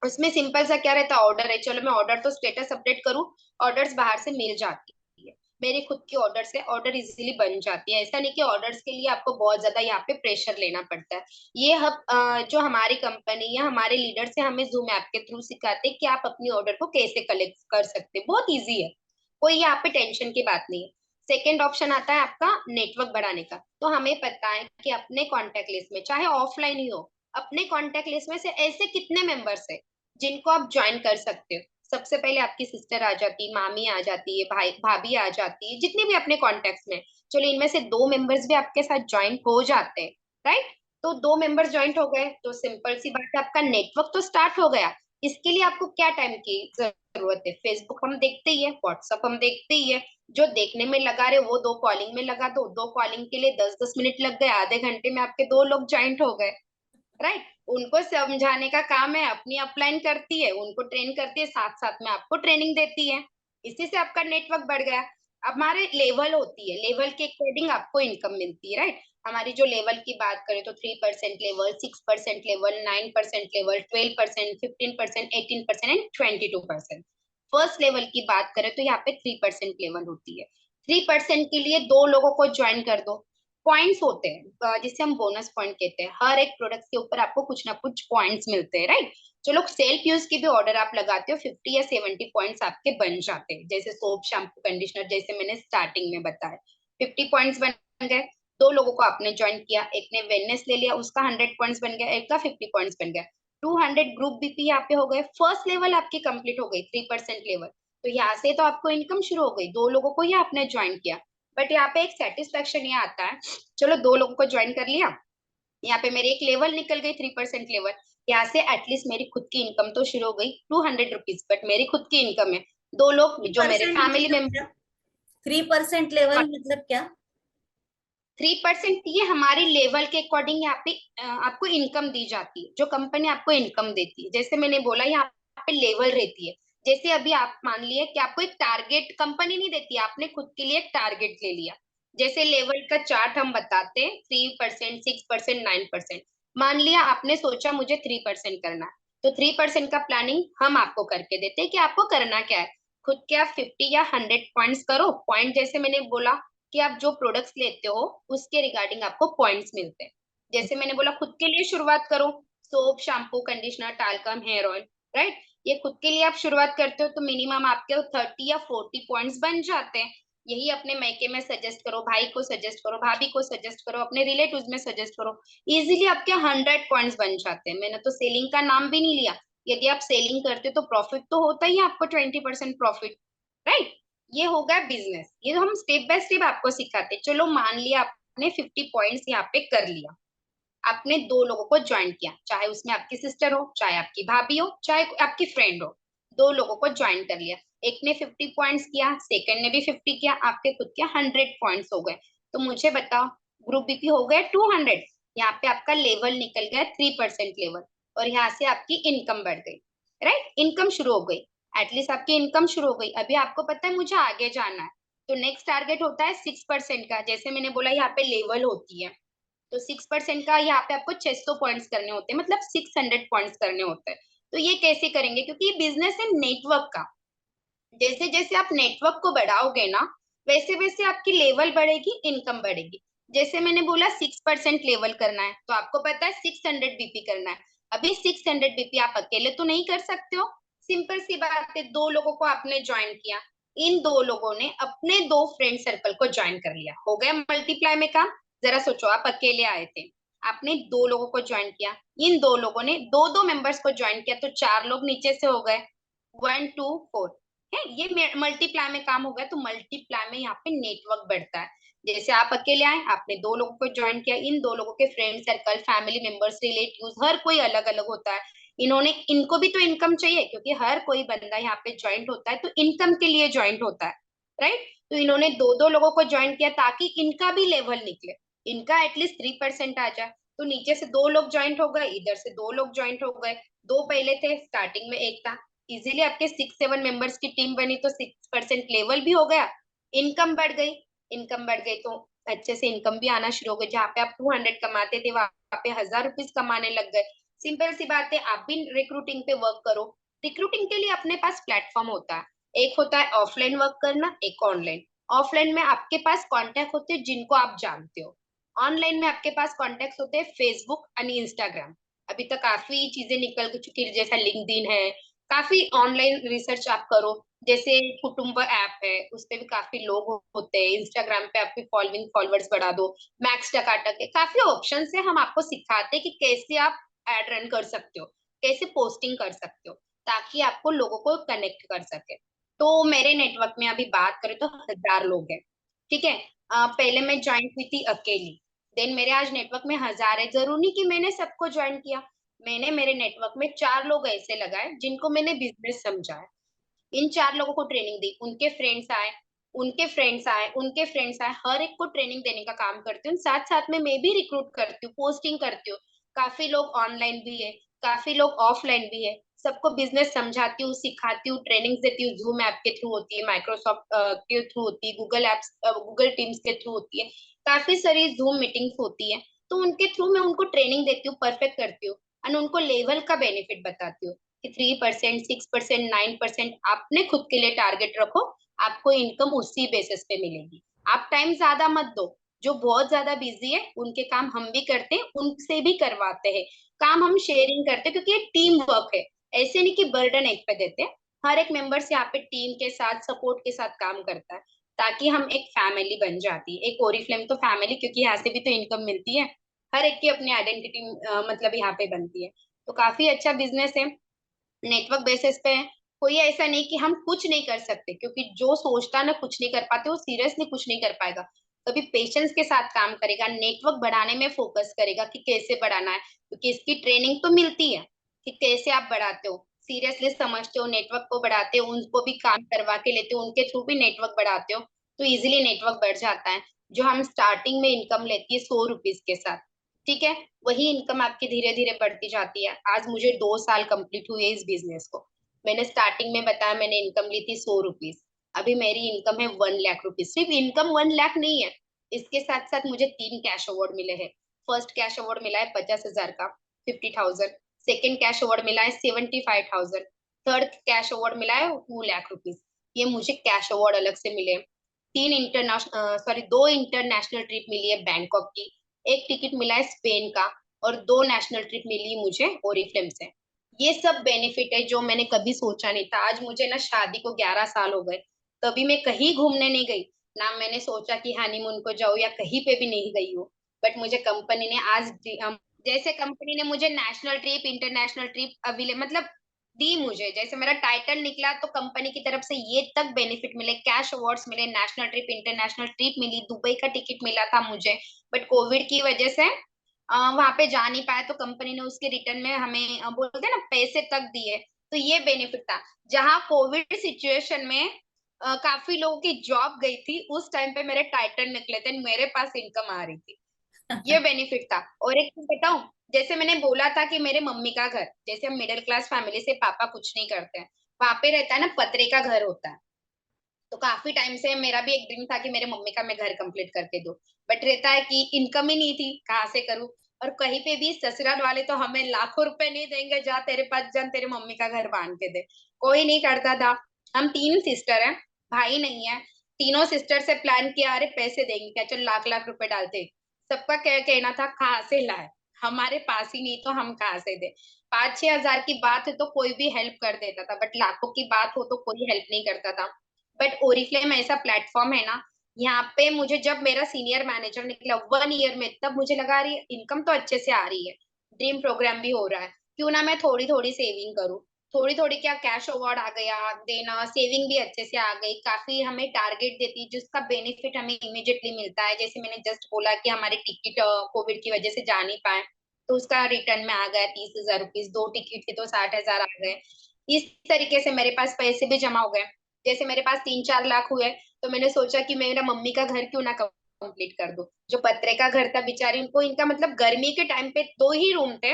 उसमें सिंपल सा क्या रहता, ऑर्डर है, चलो मैं ऑर्डर तो स्टेटस अपडेट करूँ, ऑर्डर्स बाहर से मिल जाती है। मेरे खुद की ऑर्डर से ऑर्डर इजीली बन जाती है। ऐसा नहीं कि ऑर्डर्स के लिए आपको बहुत ज्यादा यहाँ पे प्रेशर लेना पड़ता है। ये हब जो हमारी कंपनी या हमारे लीडर से हमें जूम ऐप के थ्रू सिखाते हैं कि आप अपनी ऑर्डर को कैसे कलेक्ट कर सकते हैं, बहुत ईजी है, कोई यहाँ पे टेंशन की बात नहीं है। सेकेंड ऑप्शन आता है आपका नेटवर्क बढ़ाने का। तो हमें पता है कि अपने कॉन्टेक्ट लिस्ट में चाहे ऑफलाइन ही हो, अपने कॉन्टेक्ट लिस्ट में से ऐसे कितने मेंबर्स है जिनको आप ज्वाइन कर सकते हो। सबसे पहले आपकी सिस्टर आ जाती, मामी आ जाती है, भाई भाभी आ जाती है, जितने भी अपने कॉन्टेक्ट्स में, चलो इनमें से 2 मेंबर्स भी आपके साथ ज्वाइन हो जाते हैं, राइट। तो 2 मेंबर्स ज्वाइन हो गए तो सिंपल सी बात है, आपका नेटवर्क तो स्टार्ट हो गया। इसके लिए आपको क्या टाइम की जरूरत है, फेसबुक हम देखते ही है, व्हाट्सअप हम देखते ही है, जो देखने में लगा रहे वो 2 कॉलिंग में लगा दो, 2 कॉलिंग के लिए 10-10 मिनट लग गए, आधे घंटे में आपके 2 लोग ज्वाइंट हो गए, राइट। उनको समझाने का काम है, अपनी अपलाइन करती है, उनको ट्रेन करती है, साथ साथ में आपको ट्रेनिंग देती है। इसी से आपका नेटवर्क बढ़ गया। अब हमारे लेवल होती है, लेवल के अकॉर्डिंग आपको इनकम मिलती है, राइट। हमारी जो लेवल की बात करें तो 3% level, 6% level, 9% level, 12%, 15%, 18% and 22%। First level की बात करें तो यहाँ पे 3% लेवल होती है। 3% के लिए 2 लोगों को ज्वाइन कर दो। पॉइंट्स होते हैं जिसे हम बोनस पॉइंट कहते हैं, हर एक प्रोडक्ट के ऊपर आपको कुछ ना कुछ पॉइंट्स मिलते हैं, राइट। चलो सेल्फ यूज की भी ऑर्डर आप लगाते हो, 50 या 70 पॉइंट्स आपके बन जाते हैं। जैसे सोप, शैम्पू, कंडीशनर, जैसे मैंने स्टार्टिंग में बताया, 50 पॉइंट्स बन गए। 2 लोगों को आपने ज्वाइन किया, एक ने वेलनेस ले लिया, उसका 100 पॉइंट्स बन गया, एक का 50 पॉइंट्स बन गया, 200 ग्रुप बीपी यहाँ पे हो गए। फर्स्ट लेवल आपकी कंप्लीट हो गई, 3% लेवल। तो यहाँ से तो आपको इनकम शुरू हो गई, 2 लोगों को ही आपने ज्वाइन किया। बट यहाँ पे एक सेटिस्फेक्शन ये आता है, चलो 2 लोगों को ज्वाइन कर लिया, यहाँ पे मेरी एक लेवल निकल गई, 3% लेवल। यहाँ से एटलीस्ट मेरी खुद की इनकम तो शुरू हो गई, 200 रुपीज, बट मेरी खुद की इनकम है। 2 लोग थ्री जो मेरे परसेंट फैमिली मतलब मेंबर। क्या? 3% लेवल मतलब क्या? 3% ये हमारी लेवल के अकॉर्डिंग यहाँ पे आपको इनकम दी जाती है, जो कंपनी आपको इनकम देती है। जैसे मैंने बोला यहाँ पे लेवल रहती है। जैसे अभी आप मान लिए कि आपको एक टारगेट कंपनी नहीं देती, आपने खुद के लिए एक टारगेट ले लिया। जैसे लेवल का चार्ट हम बताते हैं, 3%, 6%, 9%। मान लिया आपने सोचा मुझे 3% करना है, तो 3% का प्लानिंग हम आपको करके देते हैं कि आपको करना क्या है। खुद के आप 50 या 100 पॉइंट्स करो। पॉइंट जैसे मैंने बोला कि आप जो प्रोडक्ट्स लेते हो उसके रिगार्डिंग आपको पॉइंट्स मिलते हैं। जैसे मैंने बोला खुद के लिए शुरुआत करो, soap, shampoo, conditioner, talcum, hair oil, right. ये खुद के लिए आप शुरुआत करते हो तो मिनिमम आपके 30 या 40 पॉइंट्स बन जाते हैं। यही अपने मायके में सजेस्ट करो, भाई को सजेस्ट करो, भाभी को सजेस्ट करो, अपने रिलेटिव्स में सजेस्ट करो। इजीली आपके 100 पॉइंट्स बन जाते हैं। मैंने तो सेलिंग का नाम भी नहीं लिया। यदि आप सेलिंग करते हो तो प्रॉफिट तो होता ही है आपको, 20% प्रॉफिट, राइट। ये हो गया बिजनेस, ये हम स्टेप बाय स्टेप आपको सिखाते हैं। चलो मान लिया आपने 50 पॉइंट्स यहाँ पे कर लिया, आपने दो लोगों को ज्वाइन किया, चाहे उसमें आपकी सिस्टर हो, चाहे आपकी भाभी हो, चाहे आपकी फ्रेंड हो, दो लोगों को ज्वाइन कर लिया। एक ने 50 पॉइंट्स किया, सेकंड ने भी 50 किया, आपके खुद के 100 पॉइंट्स हो गए। तो मुझे बताओ, ग्रुप बीपी हो गया 200। यहाँ पे आपका लेवल निकल गया 3% लेवल, और यहाँ से आपकी इनकम बढ़ गई, राइट। इनकम शुरू हो गई, एटलीस्ट आपकी इनकम शुरू हो गई। अभी आपको पता है मुझे आगे जाना है, तो नेक्स्ट टारगेट होता है 6% का। जैसे मैंने बोला यहाँ पे लेवल होती है, तो 6% का यहाँ पे आपको 600 पॉइंट्स करने होते हैं, मतलब 600 पॉइंट्स करने होते हैं। तो ये कैसे करेंगे, क्योंकि ये बिजनेस है नेटवर्क का। जैसे जैसे आप नेटवर्क को बढ़ाओगे ना, वैसे वैसे आपकी लेवल बढ़ेगी, इनकम बढ़ेगी। जैसे मैंने बोला 6% लेवल करना है, तो आपको पता है 600 बीपी करना है। अभी 600 बीपी आप अकेले तो नहीं कर सकते हो। सिंपल सी बात है, दो लोगों को आपने ज्वाइन किया, इन दो लोगों ने अपने दो फ्रेंड सर्कल को ज्वाइन कर लिया, हो गया मल्टीप्लाई में काम। जरा सोचो, आप अकेले आए थे, आपने दो लोगों को ज्वाइन किया, इन दो लोगों ने दो दो मेंबर्स को ज्वाइन किया, तो चार लोग नीचे से हो गए, 1 2 4 है। ये मल्टीप्लाई में काम हो गया। तो मल्टीप्लाई में यहाँ पे नेटवर्क बढ़ता है। जैसे आप अकेले आए, आपने दो लोगों को ज्वाइन किया, इन दो लोगों के friend circle, family members, relatives, हर कोई अलग अलग होता है। इन्होंने, इनको भी तो इनकम चाहिए, क्योंकि हर कोई बंदा यहाँ पे ज्वाइंट होता है तो इनकम के लिए ज्वाइंट होता है, राइट। तो इन्होंने दो दो लोगों को ज्वाइन किया ताकि इनका भी लेवल निकले, इनका एटलीस्ट 3% आ जाए। तो नीचे से दो लोग ज्वाइंट हो गए, इधर से दो लोग ज्वाइंट हो गए। दो पहले थे, स्टार्टिंग में एक था, इजीली आपके 6 7 मेंबर्स की टीम बनी, तो 6% लेवल भी हो गया, इनकम बढ़ गई। इनकम बढ़ गई तो अच्छे से इनकम भी आना शुरू हो गई। जहाँ पे आप 200 कमाते थे, वहां पे 1000 रुपीज कमाने लग गए। सिंपल सी बात है, आप भी रिक्रूटिंग पे वर्क करो। रिक्रूटिंग के लिए अपने पास प्लेटफॉर्म होता है, एक होता है ऑफलाइन वर्क करना, एक ऑनलाइन। ऑफलाइन में आपके पास कॉन्टेक्ट होते हैं जिनको आप जानते हो, ऑनलाइन में आपके पास कॉन्टेक्ट होते हैं फेसबुक और इंस्टाग्राम। अभी तक काफी चीजें निकल चुकी है, जैसा लिंक्डइन है। काफी ऑनलाइन रिसर्च आप करो, जैसे कुटुंब ऐप है, उस पे भी काफी लोग होते हैं। इंस्टाग्राम पे आपकी फॉलोइंग, फॉलोअर्स बढ़ा दो। मैक्स टकाटक है, काफी ऑप्शन है। हम आपको सिखाते हैं कि कैसे आप एड रन कर सकते हो, कैसे पोस्टिंग कर सकते हो, ताकि आपको लोगों को कनेक्ट कर सके। तो मेरे नेटवर्क में अभी बात करें तो 1000 लोग हैं, ठीक है। पहले मैं ज्वाइन हुई थी अकेली, देन मेरे आज नेटवर्क में 1000 है। जरूर नहीं कि मैंने सबको ज्वाइन किया, मैंने मेरे नेटवर्क में चार लोग ऐसे लगाए जिनको मैंने बिजनेस समझा है। इन चार लोगों को ट्रेनिंग दी, उनके फ्रेंड्स आए, उनके फ्रेंड्स आए, उनके फ्रेंड्स आए, हर एक को ट्रेनिंग देने का काम करती हूँ। साथ साथ में मैं भी रिक्रूट करती हूँ, पोस्टिंग करती हूँ। काफी लोग ऑनलाइन भी है, काफी लोग ऑफलाइन भी है। सबको बिजनेस समझाती हूँ, सिखाती हूँ, ट्रेनिंग देती हूँ। जूम ऐप के थ्रू होती है, माइक्रोसॉफ्ट के थ्रू होती है, गूगल एप्स, गूगल टीम्स के थ्रू होती है। काफी सारी जूम मीटिंग्स होती है, तो उनके थ्रू मैं उनको ट्रेनिंग देती हूँ, परफेक्ट करती हूँ, और उनको लेवल का बेनिफिट बताती हूँ कि 3% 6% 9% आपने खुद के लिए टारगेट रखो, आपको इनकम उसी बेसिस पे मिलेगी। आप टाइम ज्यादा मत दो, जो बहुत ज्यादा बिजी है उनके काम हम भी करते हैं, उनसे भी करवाते हैं। काम हम शेयरिंग करते हैं, क्योंकि ये टीम वर्क है। ऐसे नहीं कि बर्डन एक पे देते हैं। हर एक मेंबर्स यहाँ पे टीम के साथ, सपोर्ट के साथ काम करता है, ताकि हम एक फैमिली बन जाती है। एक ओरिफ्लेम तो फैमिली, क्योंकि यहाँ से भी तो इनकम मिलती है। हर एक की अपनी आइडेंटिटी मतलब यहाँ पे बनती है। तो काफी अच्छा बिजनेस है, नेटवर्क बेसिस पे है। कोई ऐसा नहीं कि हम कुछ नहीं कर सकते, क्योंकि जो सोचता ना कुछ नहीं कर पाते, वो सीरियसली कुछ नहीं कर पाएगा। कभी पेशेंस के साथ काम करेगा, नेटवर्क बढ़ाने में फोकस करेगा कि कैसे बढ़ाना है, क्योंकि इसकी ट्रेनिंग तो मिलती है कि कैसे आप बढ़ाते हो, सीरियसली समझते हो, नेटवर्क को बढ़ाते हो, उनको भी काम करवा के लेते हो, उनके थ्रू भी नेटवर्क बढ़ाते हो, तो इजिली नेटवर्क बढ़ जाता है। जो हम स्टार्टिंग में इनकम लेती है 100 रुपीज के साथ, ठीक है, वही इनकम आपकी धीरे धीरे बढ़ती जाती है। आज मुझे 2 साल कंप्लीट हुए इस बिजनेस को। मैंने स्टार्टिंग में बताया, मैंने इनकम ली थी 100 रुपीज, अभी मेरी इनकम है 1 लाख रुपीज। सिर्फ इनकम 1 लाख नहीं है, इसके साथ साथ मुझे 3 कैश अवार्ड मिले हैं। फर्स्ट कैश अवार्ड मिला है 50,000 का, 50,000। सेकेंड कैश अवार्ड मिला है 75,000। थर्ड कैश अवार्ड मिला है 2 लाख रुपीज। ये मुझे कैश अवार्ड अलग से मिले। तीन इंटरनेशनल सॉरी 2 इंटरनेशनल ट्रिप मिली है बैंकॉक की, एक टिकट मिला है स्पेन का, और 2 नेशनल ट्रिप मिली मुझे ओरिफ्लेम से। ये सब बेनिफिट है जो मैंने कभी सोचा नहीं था। आज मुझे ना शादी को 11 साल हो गए, कभी मैं कहीं घूमने नहीं गई, ना मैंने सोचा कि हनीमून को जाऊँ या कहीं पे भी नहीं गई हूँ। बट मुझे कंपनी ने जैसे कंपनी ने मुझे नेशनल ट्रिप, इंटरनेशनल ट्रिप मतलब दी मुझे। जैसे मेरा टाइटल निकला तो कंपनी की तरफ से ये तक बेनिफिट मिले, कैश अवार्ड्स मिले, नेशनल ट्रिप, इंटरनेशनल ट्रिप मिली, दुबई का टिकट मिला था मुझे। बट कोविड की वजह से वहां पे जा नहीं पाया, तो कंपनी ने उसके रिटर्न में हमें बोलते हैं ना पैसे तक दिए। तो ये बेनिफिट था। जहाँ कोविड सिचुएशन में काफी लोगों की जॉब गई थी, उस टाइम पे मेरे टाइटल निकले थे, मेरे पास इनकम आ रही थी। ये बेनिफिट था। और एक चीज बताऊं, जैसे मैंने बोला था कि मेरे मम्मी का घर, जैसे हम मिडिल क्लास फैमिली से, पापा कुछ नहीं करते हैं, वहां पे रहता है ना, पतरे का घर होता है। तो काफी टाइम से मेरा भी एक ड्रीम था कि मेरे मम्मी का मैं घर कंप्लीट करके दूं। बट रहता है कि इनकम ही नहीं थी, कहाँ से करूं। और कहीं पे भी ससुराल वाले तो हमें लाखों रुपए नहीं देंगे, जा तेरे पास, जा तेरे मम्मी का घर बांध के दे। कोई नहीं करता था। हम तीन सिस्टर हैं, भाई नहीं है। तीनों सिस्टर से प्लान किया, अरे पैसे देंगे क्या, चल लाख लाख रुपए डालते। सबका कहना था कहाँ से लाए, हमारे पास ही नहीं तो हम कहाँ से दे। 5-6 हजार की बात है तो कोई भी हेल्प कर देता था, बट लाखों की बात हो तो कोई हेल्प नहीं करता था। बट ओरिफ्लेम ऐसा प्लेटफॉर्म है ना, यहाँ पे मुझे जब मेरा सीनियर मैनेजर निकला 1 ईयर में, तब मुझे लगा रही है इनकम तो अच्छे से आ रही है, ड्रीम प्रोग्राम भी हो रहा है, क्यों ना मैं थोड़ी थोड़ी सेविंग करूँ। थोड़ी थोड़ी क्या, कैश अवार्ड आ गया, देना, सेविंग भी अच्छे से आ गई, काफी हमें टारगेट देती जिसका बेनिफिट हमें इमीडिएटली मिलता है। जैसे मैंने जस्ट बोला कि हमारे टिकट कोविड की वजह से जा नहीं पाए, तो उसका रिटर्न में आ गया 30,000 रुपीज, 2 टिकट के तो 60,000 आ गए। इस तरीके से मेरे पास पैसे भी जमा हो गए। जैसे मेरे पास 3-4 लाख हुए, तो मैंने सोचा कि मेरा मम्मी का घर क्यों ना कंप्लीट कर दूं। जो पतरे का घर था, बेचारी उनको, इनका मतलब गर्मी के टाइम पे 2 ही रूम थे,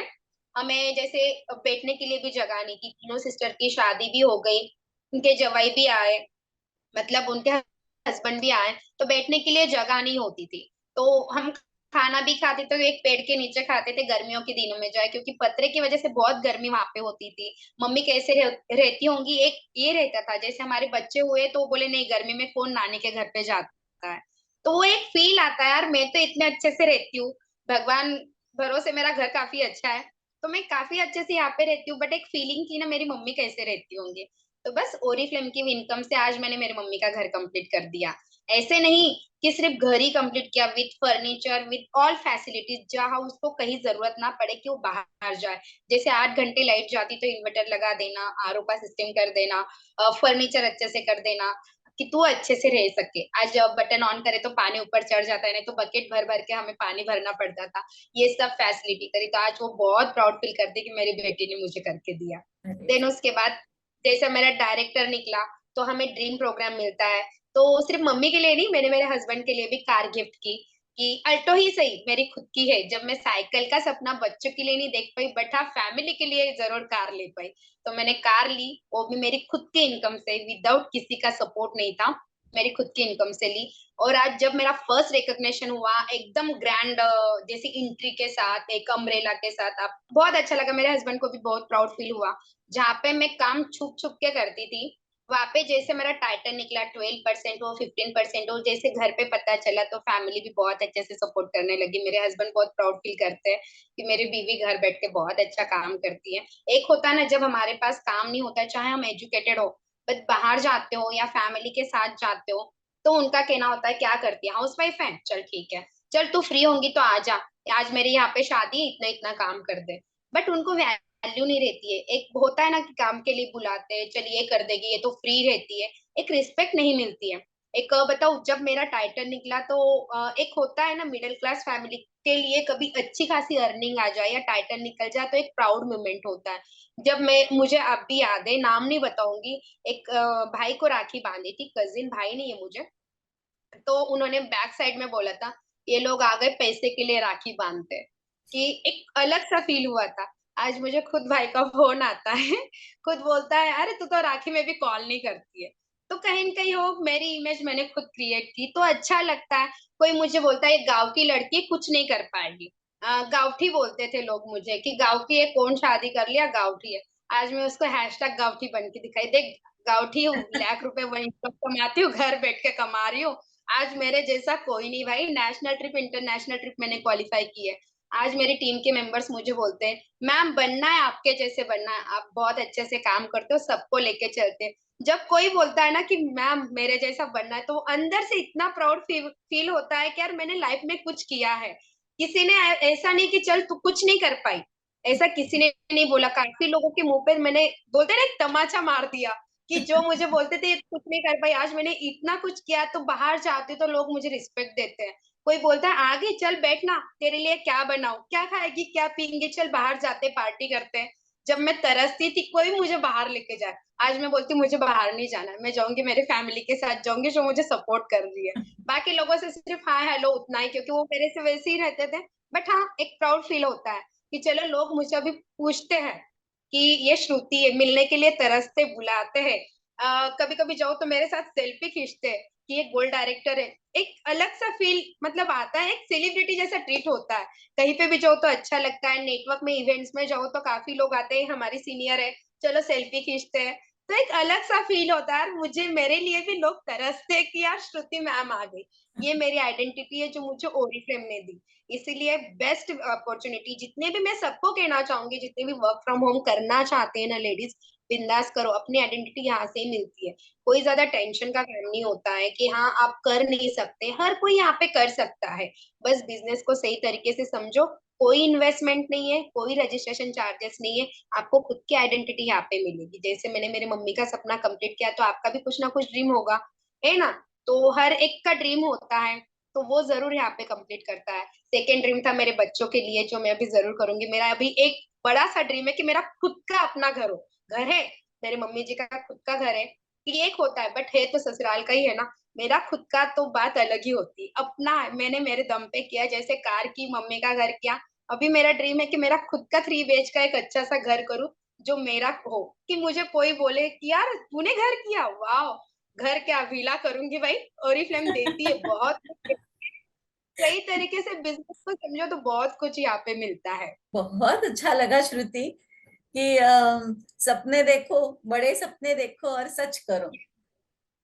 हमें जैसे बैठने के लिए भी जगह नहीं थी। तीनों सिस्टर की शादी भी हो गई, उनके जवाई भी आए, मतलब उनके हस्बैंड भी आए, तो बैठने के लिए जगह नहीं होती थी। तो हम खाना भी खाते तो एक पेड़ के नीचे खाते थे, गर्मियों के दिनों में जाए, क्योंकि पतरे की वजह से बहुत गर्मी वहां पे होती थी। मम्मी कैसे रहती होंगी, एक ये रहता था। जैसे हमारे बच्चे हुए तो बोले नहीं, गर्मी में कौन नानी के घर पे जाता है। तो वो एक फील आता है, यार मैं तो इतने अच्छे से रहती हूँ, भगवान भरोसे मेरा घर काफी अच्छा है, तो मैं काफी अच्छे से यहाँ पे रहती हूँ। बट एक फीलिंग थी ना, मेरी मम्मी कैसे रहती होंगी। तो बस ओरिफ्लेम की इनकम से आज मैंने मेरे मम्मी का घर कंप्लीट कर दिया। ऐसे नहीं कि सिर्फ घर ही कंप्लीट किया, with furniture, with all facilities, जहाँ उसको कहीं जरूरत ना पड़े कि वो बाहर जाए। जैसे 8 घंटे लाइट जाती तो इन्वर्टर लगा देना, आरओ का सिस्टम कर देना, फर्नीचर अच्छे से कर देना, कि तू अच्छे से रह सके। आज जब बटन ऑन करे तो पानी ऊपर चढ़ जाता है, नहीं तो बकेट भर भर के हमें पानी भरना पड़ता था। ये सब फैसिलिटी करी, तो आज वो बहुत प्राउड फील करती कि मेरी बेटी ने मुझे करके दिया। अरे देन उसके बाद जैसे मेरा डायरेक्टर निकला, तो हमें ड्रीम प्रोग्राम मिलता है। तो सिर्फ मम्मी के लिए नहीं, मैंने मेरे हस्बैंड के लिए भी कार गिफ्ट की, कि अल्टो ही सही, मेरी खुद की है। जब मैं साइकिल का सपना बच्चों के लिए नहीं देख पाई, बट हाँ फैमिली के लिए जरूर कार ले पाई। तो मैंने कार ली, वो भी मेरी खुद की इनकम से, विदाउट किसी का सपोर्ट नहीं था, मेरी खुद की इनकम से ली। और आज जब मेरा फर्स्ट रिकॉग्निशन हुआ, एकदम ग्रैंड, जैसे एंट्री के साथ, एक अम्ब्रेला के साथ, आप बहुत अच्छा लगा, मेरे हस्बैंड को भी बहुत प्राउड फील हुआ। जहाँ पे मैं काम छुप छुप के करती थी, वहां पे जैसे मेरा टाइटल निकला, 12% हो, 15% हो, जैसे घर पे पता चला, तो फैमिली भी बहुत अच्छे से सपोर्ट करने लगी। मेरे हस्बैंड बहुत प्राउड फील करते हैं कि मेरी बीवी घर बैठ के बहुत अच्छा काम करती है। एक होता है ना, जब हमारे पास काम नहीं होता, चाहे हम एजुकेटेड हो, बट बाहर जाते हो या फैमिली के साथ जाते हो, तो उनका कहना होता है क्या करती है, हाउस वाइफ है, चल ठीक है, चल तू फ्री होंगी तो आ जा, आज मेरे यहाँ पे शादी है, इतना इतना काम कर दे। बट उनको वैल्यू नहीं रहती है। एक होता है ना कि काम के लिए बुलाते हैं, चलिए कर देगी, ये तो फ्री रहती है, एक रिस्पेक्ट नहीं मिलती है। एक बताओ, जब मेरा टाइटल निकला तो एक होता है ना, मिडिल क्लास फैमिली के लिए कभी अच्छी खासी अर्निंग आ जाए या टाइटल निकल जाए तो एक प्राउड मोमेंट होता है। जब मैं, मुझे अब भी याद है, नाम नहीं बताऊंगी, एक भाई को राखी बांधी थी, कजिन भाई नहीं है मुझे, तो उन्होंने बैक साइड में बोला था, ये लोग आ गए पैसे के लिए राखी बांधते हैं, कि एक अलग सा फील हुआ था। आज मुझे खुद भाई का फोन आता है, खुद बोलता है अरे तू तो राखी में भी कॉल नहीं करती है। तो कहीं न कहीं वो मेरी इमेज मैंने खुद क्रिएट की, तो अच्छा लगता है। कोई मुझे बोलता है गांव की लड़की कुछ नहीं कर पाएगी, गाँवठी बोलते थे लोग मुझे, कि गाँव की है, कौन शादी कर लिया, गाँवठी है। आज मैं उसको हैशटैग गाँवठी बन के दिखाई, देख गाँवठी हूँ, लाख रुपए वही कमाती हूँ, घर बैठ के कमा रही हूँ। आज मेरे जैसा कोई नहीं भाई, नेशनल ट्रिप, इंटरनेशनल ट्रिप मैंने क्वालिफाई की है। आज मेरी टीम के मेंबर्स मुझे बोलते हैं, मैम बनना है, आपके जैसे बनना है, आप बहुत अच्छे से काम करते हो, सबको लेके चलते हैं। जब कोई बोलता है ना कि मैम मेरे जैसा बनना है, तो अंदर से इतना प्राउड फील होता है कि यार मैंने लाइफ में कुछ किया है। किसी ने ऐसा नहीं कि चल तू कुछ नहीं कर पाई, ऐसा किसी ने नहीं बोला। काफी लोगों के मुंह पे मैंने, बोलते ना, एक तमाचा मार दिया कि जो मुझे बोलते थे कुछ नहीं कर पाई, आज मैंने इतना कुछ किया। तो बाहर जाती तो लोग मुझे रिस्पेक्ट देते हैं। कोई बोलता है आगे चल बैठना, तेरे लिए क्या बनाऊं, क्या खाएगी क्या पीएंगे, चल बाहर जाते पार्टी करते हैं। जब मैं तरसती थी कोई मुझे बाहर लेके जाए, आज मैं बोलती हूँ मुझे बाहर नहीं जाना है, मैं जाऊंगी मेरे फैमिली के साथ जाऊंगी जो मुझे सपोर्ट कर रही है। बाकी लोगों से सिर्फ हाय हेलो उतना ही, क्योंकि वो मेरे से वैसे ही रहते थे। बट हाँ, एक प्राउड फील होता है कि चलो लोग मुझे अभी पूछते हैं कि ये श्रुति है, मिलने के लिए तरसते बुलाते हैं। कभी कभी जाओ तो मेरे साथ सेल्फी खींचते हैं कि ये गोल्ड डायरेक्टर है। एक अलग सा फील मतलब आता है, एक सेलिब्रिटी जैसा ट्रीट होता है। कहीं पे भी जाओ तो अच्छा लगता है, नेटवर्क में इवेंट्स में जाओ तो काफी लोग आते हैं, हमारी सीनियर है, चलो सेल्फी खींचते हैं। तो एक अलग सा फील होता है। मुझे, मेरे लिए भी लोग तरसते हैं कि यार श्रुति मैम आ गई। ये मेरी आइडेंटिटी है जो मुझे ओरिफ्लेम ने दी। इसीलिए बेस्ट अपॉर्चुनिटी, जितने भी मैं सबको कहना चाहूंगी, जितने भी वर्क फ्रॉम होम करना चाहते हैं ना लेडीज, बिंदास करो, अपनी आइडेंटिटी यहाँ से ही मिलती है। कोई ज्यादा टेंशन का काम नहीं होता है कि हाँ आप कर नहीं सकते, हर कोई यहाँ पे कर सकता है। बस बिजनेस को सही तरीके से समझो। कोई इन्वेस्टमेंट नहीं है, कोई रजिस्ट्रेशन चार्जेस नहीं है। आपको खुद की आइडेंटिटी यहाँ पे मिलेगी। जैसे मैंने मेरी मम्मी का सपना कंप्लीट किया, तो आपका भी कुछ ना कुछ ड्रीम होगा, है ना? तो हर एक का ड्रीम होता है, तो वो जरूर यहाँ पे कंप्लीट करता है। सेकेंड ड्रीम था मेरे बच्चों के लिए, जो मैं अभी जरूर करूंगी। मेरा अभी एक बड़ा सा ड्रीम है कि मेरा खुद का अपना घर हो। घर है, मेरे मम्मी जी का खुद का घर है। कि एक होता है बट है तो ससुराल का ही है ना। मेरा खुद का तो बात अलग ही होती है, अपना है, मैंने मेरे दम पे किया, जैसे कार की मम्मी का घर किया। अभी मेरा ड्रीम है कि मेरा खुद का 3 BHK का एक अच्छा सा घर करूं, जो मेरा हो। कि मुझे कोई बोले कि यार तूने घर किया, वाह। घर क्या, विला करूंगी भाई। ओरिफ्लेम देती है बहुत कुछ। सही तरीके से बिजनेस को समझो तो बहुत कुछ यहाँ पे मिलता है। बहुत अच्छा लगा श्रुति कि सपने देखो, बड़े सपने देखो और सच करो।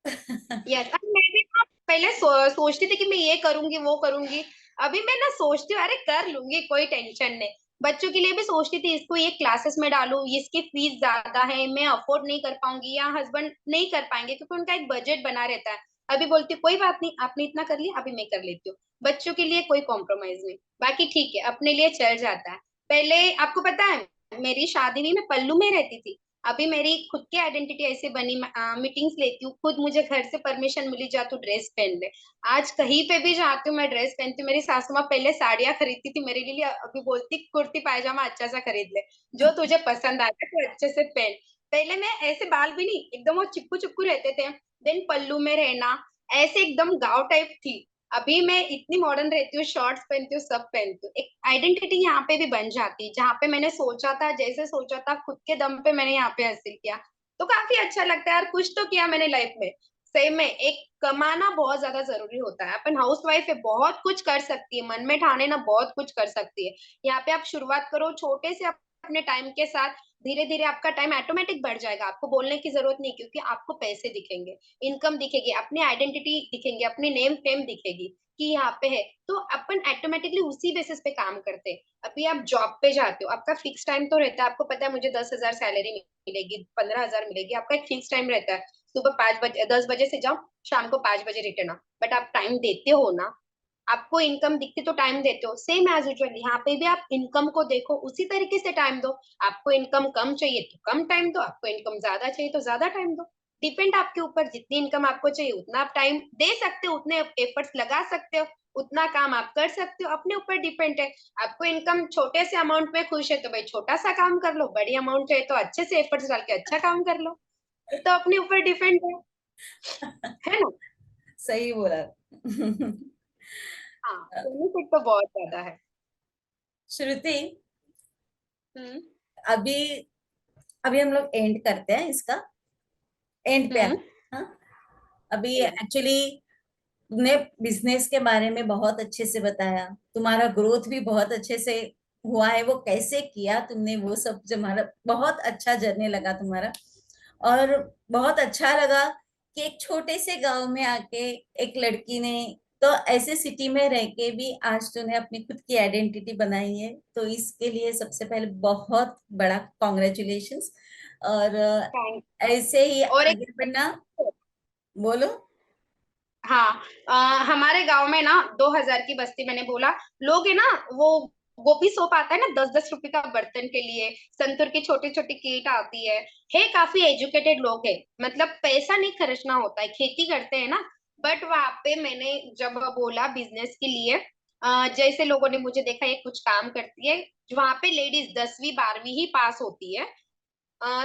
यस, अब मैं भी ना पहले सोचती थी कि मैं ये करूंगी वो करूंगी। अभी मैं ना सोचती हूँ अरे कर लूंगी, कोई टेंशन नहीं। बच्चों के लिए भी सोचती थी इसको ये क्लासेस में डालूं, इसकी फीस ज्यादा है, मैं अफोर्ड नहीं कर पाऊंगी, या हस्बैंड नहीं कर पाएंगे क्योंकि उनका एक बजट बना रहता है। अभी बोलती हूँ कोई बात नहीं, आपने इतना कर लिया, अभी मैं कर लेती हूँ। बच्चों के लिए कोई कॉम्प्रोमाइज नहीं। बाकी ठीक है, अपने लिए चल जाता है। पहले आपको पता है, मेरी शादी में मैं पल्लू में रहती थी। अभी मेरी खुद की आइडेंटिटी ऐसे बनी, मीटिंग्स लेती हूँ खुद, मुझे घर से परमिशन मिली, जा तू ड्रेस पहन ले। आज कहीं पे भी जाती हूँ मैं ड्रेस पहनती हूँ। मेरी सासू माँ पहले साड़ियाँ खरीदती थी मेरे लिए, अभी बोलती कुर्ती पायजामा अच्छा सा खरीद ले, जो तुझे पसंद आता है तो अच्छे से पहन। पहले मैं ऐसे बाल भी नहीं, एकदम वो चिपकू चिपकू रहते थे। देन पल्लू में रहना, ऐसे एकदम गाँव टाइप थी। अभी मैं इतनी मॉडर्न रहती हूँ, शॉर्ट्स पहनती हूँ, सब पहनती हूँ। एक आइडेंटिटी यहाँ पे भी बन जाती है, जहाँ पे मैंने सोचा था, जैसे सोचा था खुद के दम पे मैंने यहाँ पे हासिल किया। तो काफी अच्छा लगता है यार, कुछ तो किया मैंने लाइफ में। सही में एक कमाना बहुत ज्यादा जरूरी होता है। अपन हाउस वाइफ है, बहुत कुछ कर सकती है, मन में ठाने ना बहुत कुछ कर सकती है। यहाँ पे आप शुरुआत करो छोटे से अपने टाइम के साथ, धीरे धीरे आपका टाइम ऑटोमेटिक बढ़ जाएगा। आपको बोलने की जरूरत नहीं, क्योंकि आपको पैसे दिखेंगे, इनकम दिखेगी, अपनी आइडेंटिटी दिखेंगे, अपनी नेम फेम दिखेगी कि यहाँ पे है। तो अपन ऑटोमेटिकली उसी बेसिस पे काम करते हैं। अभी आप जॉब पे जाते हो, आपका फिक्स टाइम तो रहता है, आपको पता है मुझे 10,000 सैलरी मिलेगी, 15,000 मिलेगी, आपका एक फिक्स टाइम रहता है। सुबह 5 बजे, 10 बजे से जाओ, शाम को 5 बजे रिटर्न आओ। बट आप टाइम देते हो ना, आपको इनकम दिखती तो टाइम देते हो। सेम एज यूजुअल यहाँ पे भी आप इनकम को देखो, उसी तरीके से टाइम दो। आपको इनकम कम चाहिए तो कम टाइम दो, आपको इनकम ज्यादा चाहिए तो ज्यादा टाइम दो। डिपेंड आपके ऊपर, जितनी इनकम आपको चाहिए उतना आप टाइम दे सकते हो, उतने एफर्ट्स लगा सकते हो, उतना काम आप कर सकते हो, अपने ऊपर डिपेंड है। आपको इनकम छोटे से अमाउंट में खुश है तो भाई छोटा सा काम कर लो, बड़ी अमाउंट है तो अच्छे से एफर्ट्स डाल के अच्छा काम कर लो। ये तो अपने ऊपर डिपेंड है ना? सही बोला। हाँ, बेनिफिट तो बहुत ज्यादा है। श्रुति, हम्म। अभी अभी हम लोग एंड करते हैं इसका, एंड पे हम्म। आते हैं। हाँ, अभी एक्चुअली तुमने बिजनेस के बारे में बहुत अच्छे से बताया, तुम्हारा ग्रोथ भी बहुत अच्छे से हुआ है, वो कैसे किया तुमने वो सब, तुम्हारा बहुत अच्छा जर्नी लगा तुम्हारा। और बहुत अच्छा लगा कि एक छोटे से गांव में आके एक लड़की ने तो ऐसे सिटी में रह के भी आज तूने अपनी खुद की आइडेंटिटी बनाई है, तो इसके लिए सबसे पहले बहुत बड़ा कॉन्ग्रेचुलेशंस। और थैंक। ऐसे ही और एक, आगे बढ़ना। बोलो। हाँ, हमारे गांव में ना 2000 की बस्ती, मैंने बोला, लोग है ना, वो गोपी सोप आता है ना 10-10 रुपए का बर्तन के लिए, संतूर की छोटी छोटी किट आती है काफी एजुकेटेड लोग है, मतलब पैसा नहीं खर्चना होता है, खेती करते हैं ना। बट वहां पे मैंने जब बोला बिजनेस के लिए, जैसे लोगों ने मुझे देखा ये कुछ काम करती है, वहां पे लेडीज 10वीं 12वीं ही पास होती है।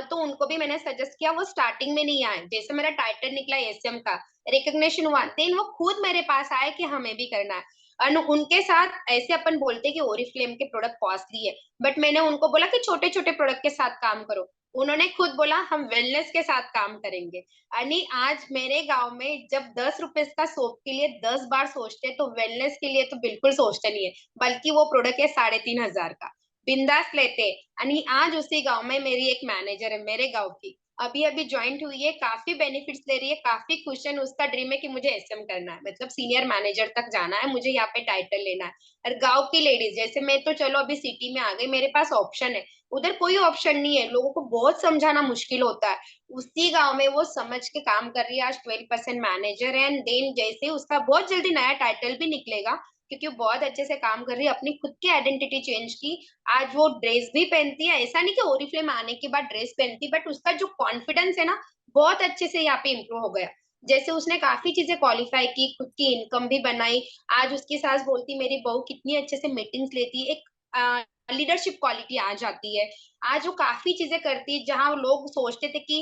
तो उनको भी मैंने सजेस्ट किया, वो स्टार्टिंग में नहीं आए, जैसे मेरा टाइटल निकला एसएम का, रिकग्निशन हुआ, देन वो खुद मेरे पास आए कि हमें भी करना है। और उनके साथ ऐसे अपन बोलते हैं कि ओरिफ्लेम के प्रोडक्ट कॉस्टली है, बट मैंने उनको बोला कि छोटे छोटे प्रोडक्ट के साथ काम करो। उन्होंने खुद बोला हम वेलनेस के साथ काम करेंगे। यानी आज मेरे गांव में जब 10 रुपए का सोप के लिए 10 बार सोचते हैं, तो वेलनेस के लिए तो बिल्कुल सोचते नहीं है, बल्कि वो प्रोडक्ट है 3,500 का, बिंदास लेते। आणि आज उसी गांव में मेरी एक मैनेजर है मेरे गांव की, अभी अभी ज्वाइंट हुई है, काफी बेनिफिट्स ले रही है, काफी खुश है, उसका ड्रीम है कि मुझे एसएम करना है, मतलब सीनियर मैनेजर तक जाना है, मुझे यहाँ पे टाइटल लेना है। और गांव की लेडीज जैसे मैं तो चलो अभी सिटी में आ गई, मेरे पास ऑप्शन है, उधर कोई ऑप्शन नहीं है, लोगों को बहुत समझाना मुश्किल होता है। उसी गांव में वो समझ के काम कर रही है, आज 12% मैनेजर है, एंड देन जैसे उसका बहुत जल्दी नया टाइटल भी निकलेगा, क्योंकि वो बहुत अच्छे से काम कर रही है, अपनी खुद की आइडेंटिटी चेंज की। आज वो ड्रेस भी पहनती है, ऐसा नहीं कि ओरिफ्लेम आने के बाद ड्रेस पहनती, बट उसका जो कॉन्फिडेंस है ना, बहुत अच्छे से यहाँ पे इम्प्रूव हो गया। जैसे उसने काफी चीजें क्वालिफाई की, खुद की इनकम भी बनाई। आज उसकी सास बोलती मेरी बहू कितनी अच्छे से मीटिंग्स लेती है, एक लीडरशिप क्वालिटी आ जाती है। आज वो काफी चीजें करती है, जहां लोग सोचते थे कि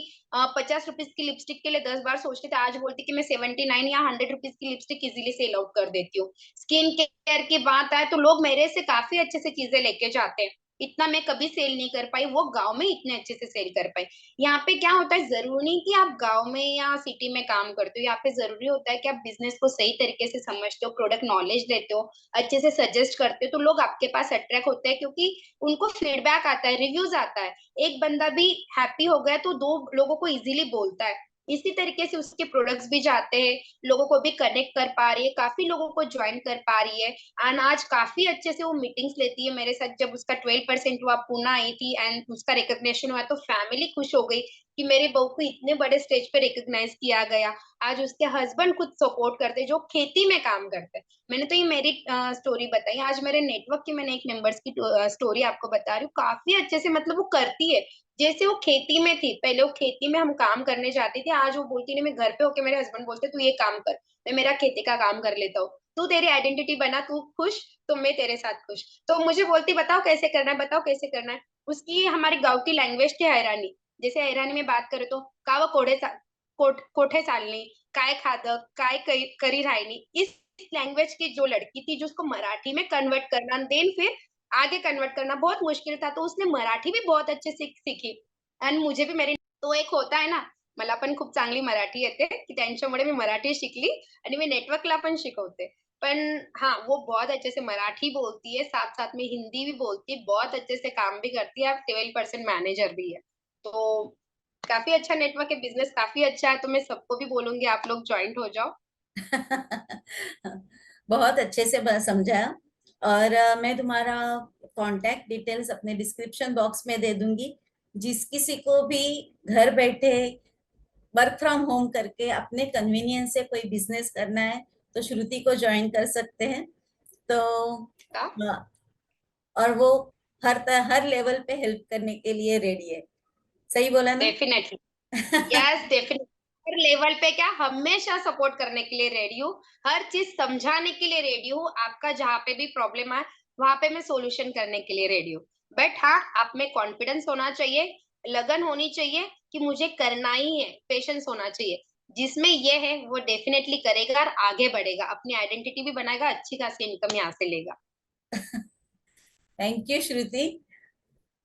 50 रुपीज की लिपस्टिक के लिए 10 बार सोचते थे, आज बोलती कि मैं 79 या 100 रुपीज की लिपस्टिक इजीली सेल आउट कर देती हूँ। स्किन केयर की बात आए तो लोग मेरे से काफी अच्छे से चीजें लेके जाते हैं, इतना मैं कभी सेल नहीं कर पाई, वो गांव में इतने अच्छे से सेल कर पाई। यहाँ पे क्या होता है, जरूरी नहीं कि आप गांव में या सिटी में काम करते हो, यहाँ पे जरूरी होता है कि आप बिजनेस को सही तरीके से समझते हो, प्रोडक्ट नॉलेज लेते हो, अच्छे से सजेस्ट करते हो, तो लोग आपके पास अट्रैक्ट होते हैं, क्योंकि उनको फीडबैक आता है, रिव्यूज आता है। एक बंदा भी हैप्पी हो गया तो दो लोगों को इजीली बोलता है। इसी तरीके से उसके प्रोडक्ट्स भी जाते हैं, लोगों को भी कनेक्ट कर पा रही है, काफी लोगों को ज्वाइन कर पा रही है। एंड आज काफी अच्छे से वो मीटिंग्स लेती है मेरे साथ, जब उसका 12% हुआ, पूना आई थी एंड उसका रिकग्निशन हुआ, तो फैमिली खुश हो गई कि मेरे बहू को इतने बड़े स्टेज पे रिकग्नाइज किया गया। आज उसके हस्बैंड खुद सपोर्ट करते जो खेती में काम करते हैं। मैंने तो ये मेरी स्टोरी बताई, आज मेरे नेटवर्क की मैंने एक मेंबर्स की स्टोरी आपको बता रही हूँ, काफी अच्छे से, मतलब वो करती है। जैसे वो खेती में थी, पहले वो खेती में हम काम करने जाते थे, आज वो बोलती नहीं, मैं घर पे होके मेरे हस्बैंड बोलते तू ये काम कर, मैं मेरा खेती का काम कर लेता हूँ, तू तेरी आइडेंटिटी बना, तू खुश तो मैं तेरे साथ खुश। तो मुझे बोलती बताओ कैसे करना है, बताओ कैसे करना है। उसकी हमारी गांव की लैंग्वेज थी हैरानी, जैसे हैरानी में बात करें तो कावा कोठे कोठे चालनी, काय खादक, काय करी रायनी, इस लैंग्वेज की जो लड़की थी, जो उसको मराठी में कन्वर्ट करना, देन फिर आगे कन्वर्ट करना बहुत मुश्किल था, तो उसने मराठी भी बहुत अच्छे से सीखी। आणि मुझे भी मेरी, तो एक होता है ना, मला पण खूप चांगली मराठी येते, की त्यांच्यामुळे मी मराठी शिकली आणि मी नेटवर्कला पण शिकवते। पण हाँ, वो बहुत अच्छे से मराठी बोलती है, साथ साथ में हिंदी भी बोलती है, बहुत अच्छे से काम भी करती है, अब 12% मैनेजर भी है। तो काफी अच्छा नेटवर्क है, बिजनेस काफी अच्छा है, तो मैं सबको भी बोलूंगी आप लोग ज्वाइंट हो जाओ। बहुत अच्छे से समझा। और मैं तुम्हारा कांटेक्ट डिटेल्स अपने डिस्क्रिप्शन बॉक्स में दे दूंगी। जिस किसी को भी घर बैठे वर्क फ्रॉम होम करके अपने कन्वीनियंस से कोई बिजनेस करना है, तो श्रुति को ज्वाइन कर सकते हैं। तो और वो हर लेवल पे हेल्प करने के लिए रेडी है। सही बोला ना? डेफिनेटली। Yes definitely. हर लेवल पे क्या, हमेशा सपोर्ट करने के लिए रेडी हूँ, हर चीज समझाने के लिए रेडी हूँ, आपका जहाँ पे भी प्रॉब्लम है वहां पे मैं सोल्यूशन करने के लिए रेडी हूँ। बट हाँ, आप में कॉन्फिडेंस होना चाहिए, लगन होनी चाहिए कि मुझे करना ही है, पेशेंस होना चाहिए। जिसमें ये है वो डेफिनेटली करेगा और आगे बढ़ेगा, अपनी आइडेंटिटी भी बनाएगा, अच्छी खासी इनकम यहाँ से लेगा। थैंक यू श्रुति,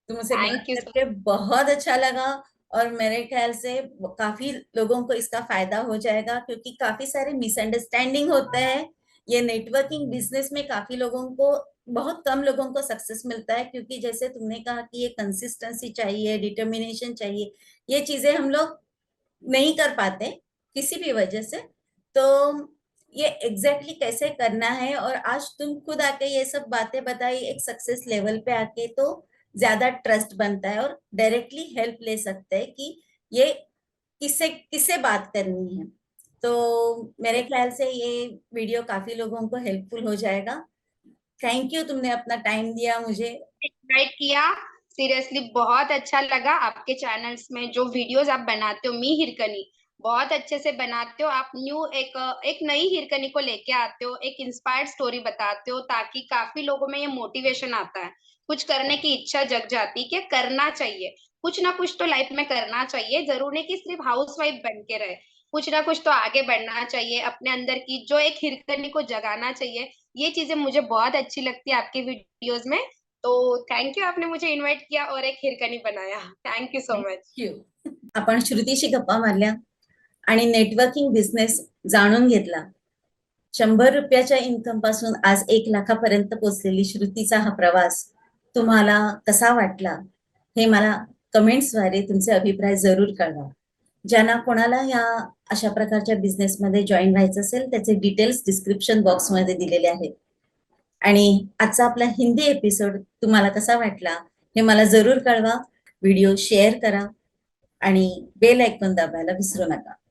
तुमसे बात थैंक यू सो। करके बहुत अच्छा लगा। और मेरे ख्याल से काफी लोगों को इसका फायदा हो जाएगा, क्योंकि काफी सारे मिसअंडरस्टैंडिंग होते हैं। ये नेटवर्किंग बिजनेस में काफी लोगों को, बहुत कम लोगों को सक्सेस मिलता है, क्योंकि जैसे तुमने कहा कि ये कंसिस्टेंसी चाहिए, डिटर्मिनेशन चाहिए। ये चीजें हम लोग नहीं कर पाते किसी भी वजह से। तो ये एग्जैक्टली कैसे करना है, और आज तुम खुद आके ये सब बातें बताई एक सक्सेस लेवल पे आके, तो ज्यादा ट्रस्ट बनता है और डायरेक्टली हेल्प ले सकते हैं कि ये किससे किससे बात करनी है। तो मेरे ख्याल से ये वीडियो काफी लोगों को हेल्पफुल हो जाएगा। थैंक यू, तुमने अपना टाइम दिया मुझे। इनवाइट किया, सीरियसली बहुत अच्छा लगा। आपके चैनल्स में जो वीडियोस आप बनाते हो, मी हिरकनी बहुत अच्छे से बनाते हो। आप न्यू एक नई हिरकनी को लेके आते हो, एक इंस्पायर्ड स्टोरी बताते हो, ताकि काफी लोगों में ये मोटिवेशन आता है, कुछ करने की इच्छा जग जाती है कि करना चाहिए, कुछ ना कुछ तो लाइफ में करना चाहिए। जरूरी नहीं कि सिर्फ हाउस वाइफ बन के रहे, कुछ ना कुछ तो आगे बढ़ना चाहिए, अपने अंदर की जो एक हिरकनी को जगाना चाहिए। ये चीजें मुझे बहुत अच्छी लगती है आपके वीडियोस में। तो थैंक यू, आपने मुझे इनवाइट किया और एक हिरकणी बनाया। Thank you so much. Thank you. आपण श्रुतीशी गप्पा मारल्या आणि नेटवर्किंग बिझनेस जाणून घेतला। 100 रुपयाच्या इन्कम पासून आज 1 लाखापर्यंत पोहोचलेली श्रुतीचा हा प्रवास तुम्हाला कसा वाटला, हे मला कमेंट्सद्वारे तुमचे अभिप्राय जरूर कळवा। ज्यांना कोणाला या अशा प्रकारच्या बिझनेसमध्ये जॉईन व्हायचं असेल, त्याचे डिटेल्स डिस्क्रिप्शन बॉक्समध्ये दिलेले आहेत। आणि आजचा आपला हिंदी एपिसोड तुम्हाला कसा वाटला, हे मला जरूर कळवा। व्हिडिओ शेअर करा आणि बेल आयकॉन दाबायला विसरू नका।